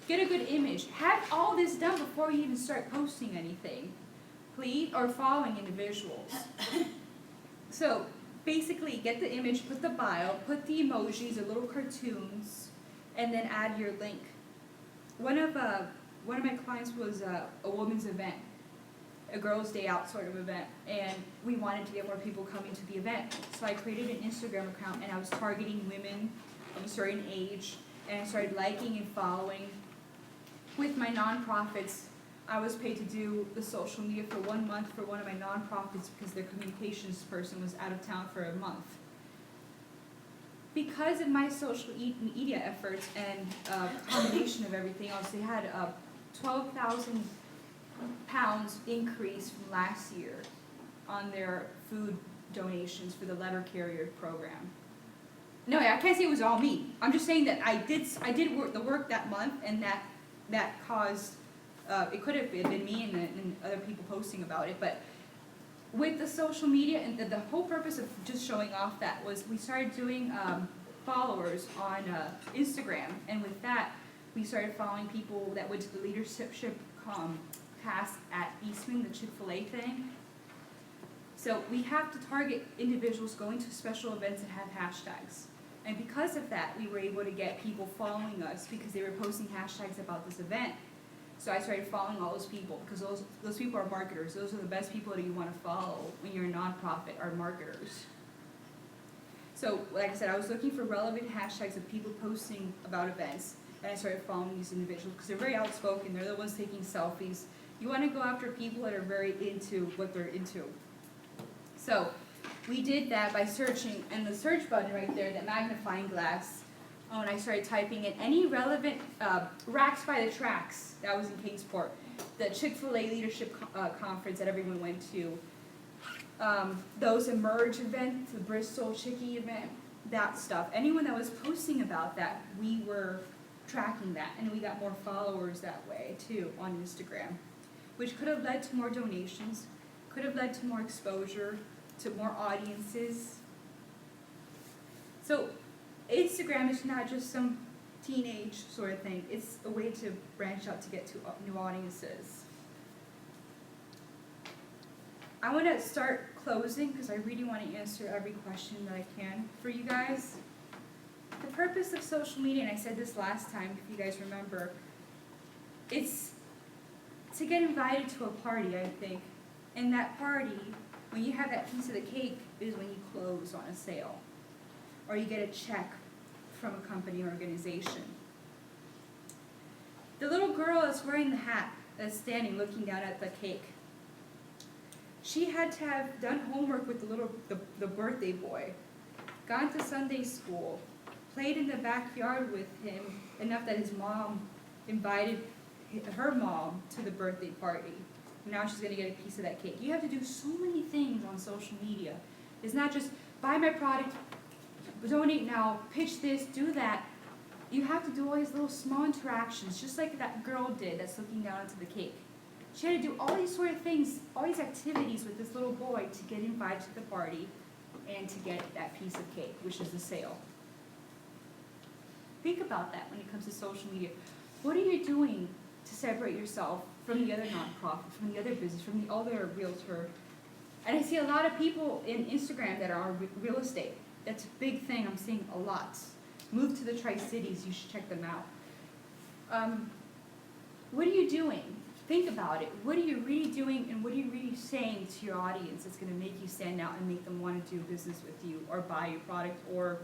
Get a good image. Have all this done before you even start posting anything, please, or following individuals. So basically, get the image, put the bio, put the emojis, the little cartoons, and then add your link. One of my clients was a women's event, a girls' day out sort of event, and we wanted to get more people coming to the event. So I created an Instagram account, and I was targeting women of a certain age, and I started liking and following. With my nonprofits, I was paid to do the social media for 1 month for one of my nonprofits because their communications person was out of town for a month. Because of my social media efforts and combination of everything else, they had a 12,000 pounds increase from last year on their food donations for the letter carrier program. No, I can't say it was all me. I'm just saying that I did the work that month, and that caused, it could have been me and other people posting about it, but with the social media, and the whole purpose of just showing off that was we started doing followers on Instagram, and with that, we started following people that went to the leadership class at Eastman, the Chick-fil-A thing. So we have to target individuals going to special events that have hashtags. And because of that, we were able to get people following us because they were posting hashtags about this event. So I started following all those people because those people are marketers. Those are the best people that you want to follow when you're a nonprofit, are marketers. So like I said, I was looking for relevant hashtags of people posting about events, and I started following these individuals because they're very outspoken. They're the ones taking selfies. You want to go after people that are very into what they're into. So we did that by searching, and the search button right there, that magnifying glass, and I started typing in any relevant Racks by the Tracks, that was in Kingsport, the Chick-fil-A leadership conference that everyone went to, those Emerge events, the Bristol Chickie event, that stuff. Anyone that was posting about that, we were tracking that, and we got more followers that way too on Instagram, which could have led to more donations, could have led to more exposure, to more audiences. So Instagram is not just some teenage sort of thing. It's a way to branch out to get to new audiences. I want to start closing because I really want to answer every question that I can for you guys. The purpose of social media, and I said this last time if you guys remember, it's to get invited to a party, I think. And that party, when you have that piece of the cake, is when you close on a sale. or you get a check from a company or organization. The little girl that's wearing the hat that's standing looking down at the cake, she had to have done homework with the birthday boy, gone to Sunday school, played in the backyard with him enough that his mom invited her mom to the birthday party. Now she's gonna get a piece of that cake. You have to do so many things on social media. It's not just buy my product, donate now, pitch this, do that. You have to do all these little small interactions, just like that girl did that's looking down into the cake. She had to do all these sort of things, all these activities with this little boy to get invited to the party and to get that piece of cake, which is the sale. Think about that when it comes to social media. What are you doing to separate yourself from the other nonprofit, from the other business, from the other realtor? And I see a lot of people in Instagram that are real estate. That's a big thing I'm seeing a lot. Move to the Tri-Cities, you should check them out. What are you doing? Think about it. What are you really doing and what are you really saying to your audience that's going to make you stand out and make them want to do business with you or buy your product or,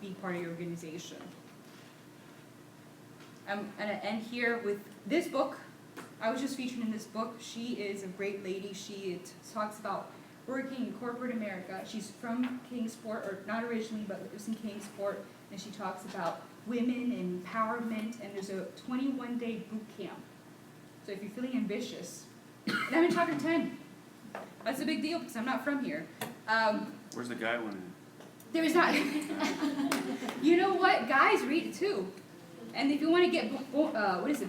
be part of your organization? I'm going to end here with this book. I was just featured in this book. She is a great lady. She talks about working in corporate America. She's from Kingsport, or not originally, but lives in Kingsport, and she talks about women and empowerment, and there's a 21-day boot camp. So if you're feeling ambitious, and I'm in chapter 10. That's a big deal because I'm not from here. Where's the guy one? There is not. You know what? Guys read it too. And if you want to get,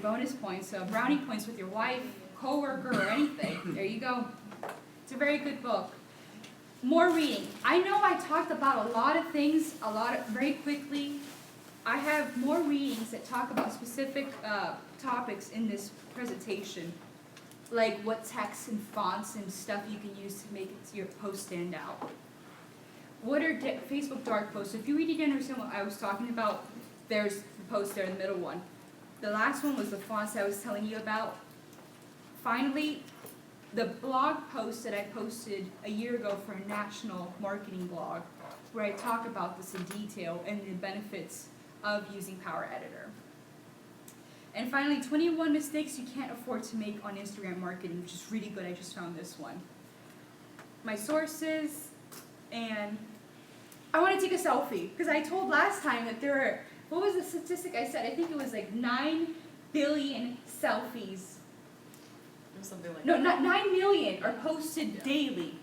bonus points, brownie points with your wife, coworker, or anything, there you go. It's a very good book. More reading. I know I talked about a lot of things, very quickly. I have more readings that talk about specific topics in this presentation, like what text and fonts and stuff you can use to make your post stand out. What are Facebook dark posts? If you really didn't understand what I was talking about, there's the post there in the middle one. The last one was the fonts I was telling you about. Finally, the blog post that I posted a year ago for a national marketing blog, where I talk about this in detail and the benefits of using Power Editor. And finally, 21 mistakes you can't afford to make on Instagram marketing, which is really good. I just found this one. My sources, and I want to take a selfie, because I told last time that there are, what was the statistic I said? I think it was like 9 billion selfies. Something like No, not 9 million are posted daily.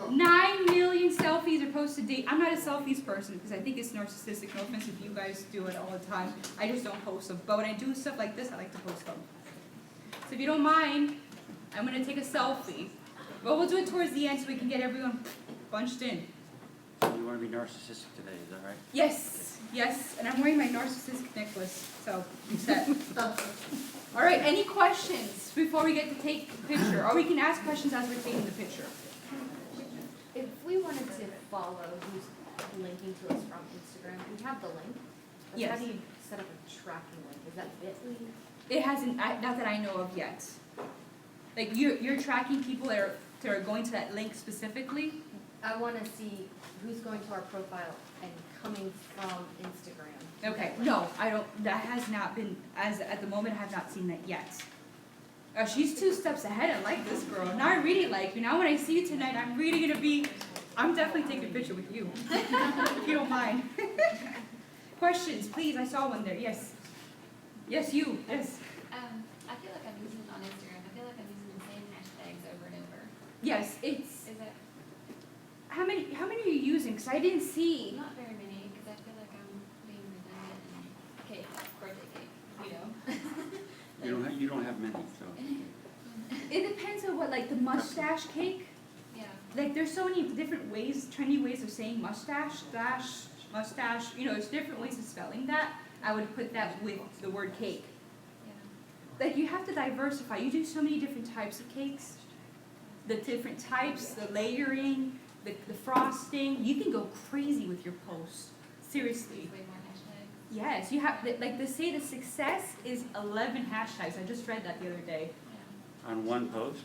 9 million selfies are posted daily. I'm not a selfies person because I think it's narcissistic. No offense if you guys do it all the time. I just don't post them. But when I do stuff like this, I like to post them. So if you don't mind, I'm going to take a selfie. But we'll do it towards the end so we can get everyone bunched in. So you want to be narcissistic today, is that right? Yes, yes. And I'm wearing my narcissistic necklace. So I'm set. All right, any questions before we get to take the picture? Or we can ask questions as we're taking the picture. If we wanted to follow who's linking to us from Instagram, we have the link. But Yes. How do you set up a tracking link? Is that Bitly? It hasn't, not that I know of yet. Like you're tracking people that are going to that link specifically? I want to see who's going to our profile and coming from Instagram. Okay, no, I don't, that has not been, as at the moment, I have not seen that yet. She's 2 steps ahead. I like this girl. Now I really like you. Now when I see you tonight, I'm really going to be, I'm definitely taking a picture with you, if you don't mind. Questions, please. I saw one there. Yes. Yes, you. Yes. I feel like I'm using it on Instagram. I feel like I'm using the same hashtags over and over. Yes, it's, Is that how many are you using? Because I didn't see. not very many? Because I feel like I'm being redundant and cake, birthday cake, you know? You don't have many, so. It depends on what, like the mustache cake? Yeah. Like there's so many different ways, trendy ways of saying mustache, mustache, there's different ways of spelling that. I would put that with the word cake. Yeah. Like you have to diversify. You do so many different types of cakes. The different types, the layering, the frosting. You can go crazy with your posts. Seriously. Way more hashtags. Yes, you have, like they say the success is 11 hashtags. I just read that the other day. On one post?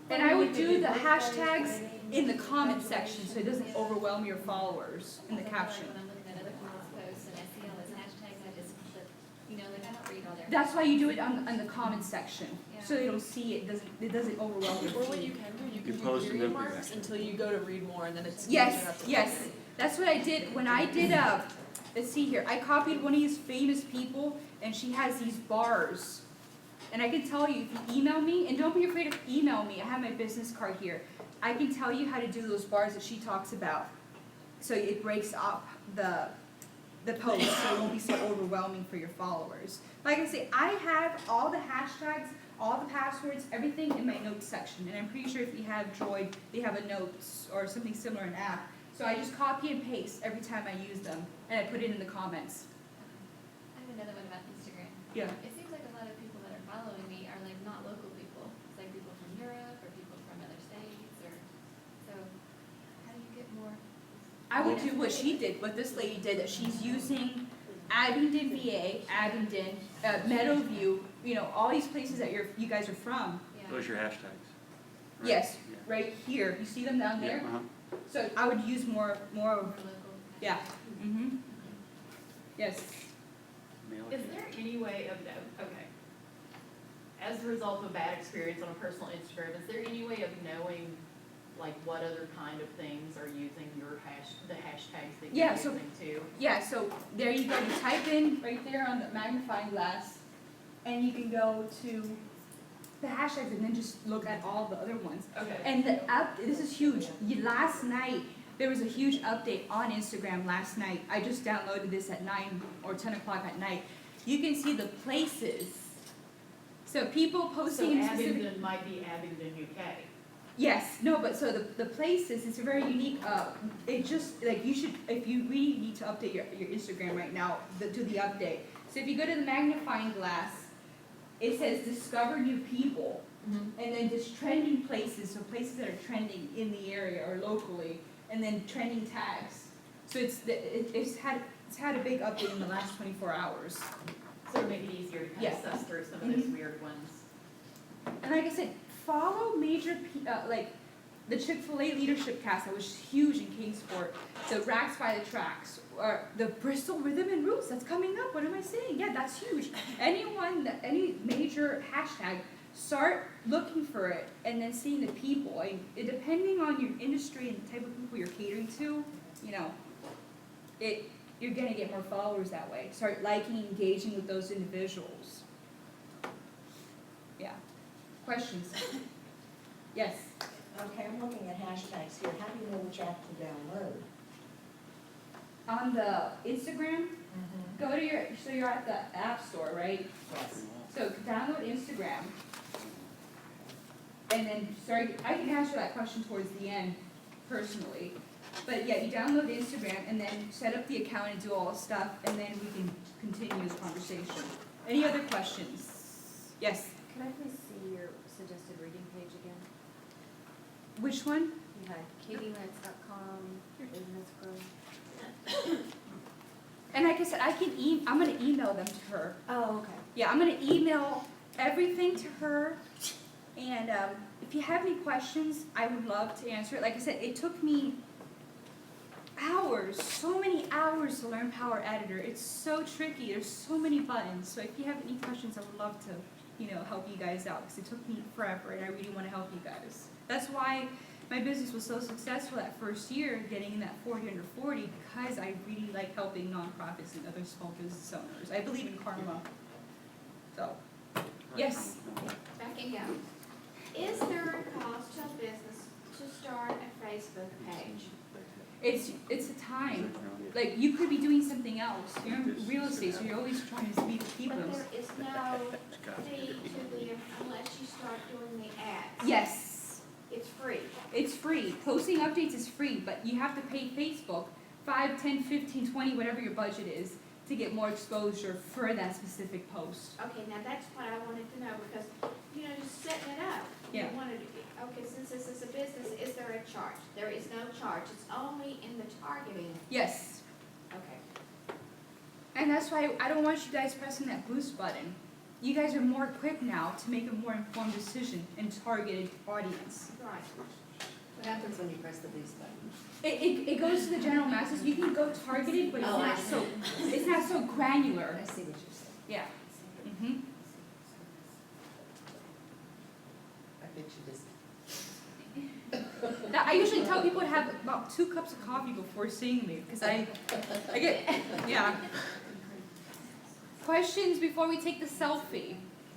And I would do the hashtags in the comment section so it doesn't overwhelm your followers in the caption. When I'm looking at other people's posts and I see all those hashtags, I just click, like I don't read all their. That's why you do it on the comment section, so they don't see it, it doesn't overwhelm your Or what you feed. can do, you You can post do and period then read marks back. until you go to read more, and then it's. Yes, easier to yes, click. that's what I did, when I did, let's see here, I copied one of these famous people, and she has these bars. And I can tell you, if you email me, and don't be afraid to email me, I have my business card here. I can tell you how to do those bars that she talks about. So it breaks up the post, so it won't be so overwhelming for your followers. Like I say, I have all the hashtags, all the passwords, everything in my notes section. And I'm pretty sure if you have Droid, they have a notes or something similar in app. So I just copy and paste every time I use them, and I put it in the comments. I have another one about Instagram. Yeah. It seems like a lot of people that are following me are like not local people. It's like people from Europe or people from other states or, so how do you get more? I would do what she did, what this lady did, that she's using Abingdon, VA, Abingdon, Meadowview, all these places that you guys are from. Those are your hashtags. right? Yes, Yeah. right here. You see them down there? Yeah, So I would use more of, More local. yeah. Mm-hmm. Yes. Mail Is it. there any way of, okay, as a result of a bad experience on a personal Instagram, is there any way of knowing, like, what other kind of things are using the hashtags that you're Yeah, so- using too? Yeah, so there you go. You type in right there on the magnifying glass, and you can go to the hashtags and then just look at all the other ones. Okay. And this is huge. Last night, there was a huge update on Instagram last night. I just downloaded this at 9 or 10 o'clock at night. You can see the places. So people So posting in specific. Abingdon might be Abingdon, UK. Yes, no, but so the places, it's a very unique, it just, like, you should, if you really need to update your Instagram right now, to the update. So if you go to the magnifying glass, it says discover new people, and then just trending places, so places that are trending in the area or locally, and then trending tags. So it's had a big update in the last 24 hours. So to make it easier to kind Yeah. of suss through some of those weird ones. And like I said, follow major, like the Chick-fil-A leadership cast that was huge in Kingsport, the Racks by the Tracks, or the Bristol Rhythm and Roots that's coming up. What am I saying? Yeah, that's huge. Any major hashtag, start looking for it and then seeing the people. Depending on your industry and the type of people you're catering to, you're gonna get more followers that way. Start liking, engaging with those individuals. Yeah. Questions? Yes. Okay, I'm looking at hashtags here. How do you know which app to download? On the Instagram, go to so you're at the App Store, right? Yes. So download Instagram. And then, I can answer that question towards the end personally. But yeah, you download Instagram and then set up the account and do all the stuff, and then we can continue this conversation. Any other questions? Yes? Can I please see your suggested reading page again? Which one? You had katielance.com, business growth. And like I said, I'm gonna email them to her. Oh, okay. Yeah, I'm gonna email everything to her, and if you have any questions, I would love to answer it. Like I said, it took me hours, so many hours to learn Power Editor. It's so tricky, there's so many buttons, so if you have any questions, I would love to, help you guys out, because it took me forever, and I really want to help you guys. That's why my business was so successful that first year, getting in that 40 under 40, because I really like helping nonprofits and other small business owners. I believe in karma. So, yes? Backing up, is there a cost to a business to start a Facebook page? It's a time. Like, you could be doing something else. You're in real estate, so you're always trying to meet people. But there is no fee to them unless you start doing the ads. Yes. It's free. It's free. Posting updates is free, but you have to pay Facebook $5, $10, $15, $20, whatever your budget is, to get more exposure for that specific post. Okay, now that's what I wanted to know, because, just setting it up. Yeah. You wanted to be, okay, since this is a business, is there a charge? There is no charge. It's only in the targeting. Yes. Okay. And that's why I don't want you guys pressing that boost button. You guys are more equipped now to make a more informed decision and targeted audience. Right. happens when you press the boost button? It goes to the general masses. You can go targeted, but Oh, I see. it's not so granular. I see what you're saying. Yeah. Mhm. I bet you just. I usually tell people to have about 2 cups of coffee before seeing me, because I get, yeah. Questions before we take the selfie?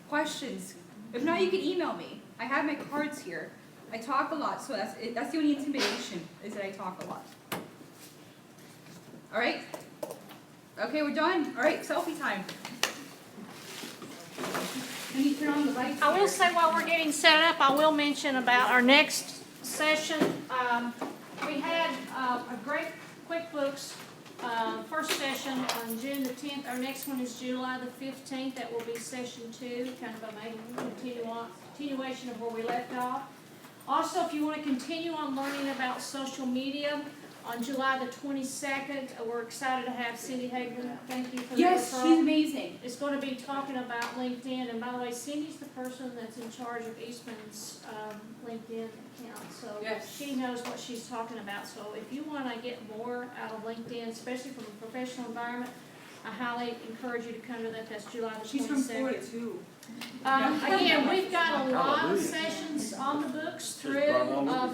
Questions. If not, you can email me. I have my cards here. I talk a lot, so that's the only intimidation, is that I talk a lot. All right? Okay, we're done. All right, selfie time. Let me turn on the lights I will here. say while we're getting set up, I will mention about our next session. We had a great QuickBooks first session on June the 10th. Our next one is July the 15th. That will be session 2, kind of a continuation of where we left off. Also, if you want to continue on learning about social media, on July the 22nd, we're excited to have Cindy Hagan. Thank you for the Yes, referral. she's amazing. Is going to be talking about LinkedIn, and by the way, Cindy's the person that's in charge of Eastman's LinkedIn account, so Yes. she knows what she's talking about. So if you want to get more out of LinkedIn, especially from a professional environment, I highly encourage you to come to that. That's July the 22nd. She's from Florida too. Again, we've got a lot of sessions on the books through,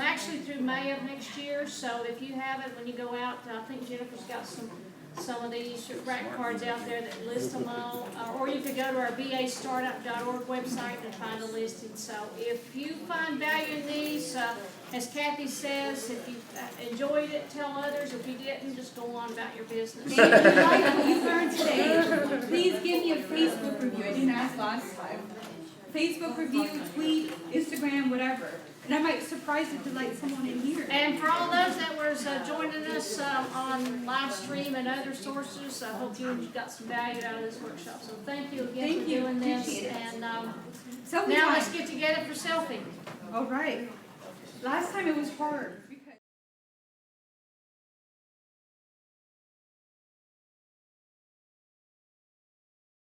actually through May of next year. So if you have it, when you go out, I think Jennifer's got some of these rack cards out there that list them all. Or you could go to our vastartup.org website and find a listing. So if you find value in these, as Kathy says, if you enjoyed it, tell others. If you didn't, just go on about your business. And if you like what you learned today, please give me a Facebook review. I didn't ask last time. Facebook review, tweet, Instagram, whatever. And I might surprise you to like someone in here. And for all those that was joining us on live stream and other sources, I hope you got some value out of this workshop. So thank you again for doing this. Appreciate it. And Selfie now time. let's get together for selfie. All right. Last time it was hard.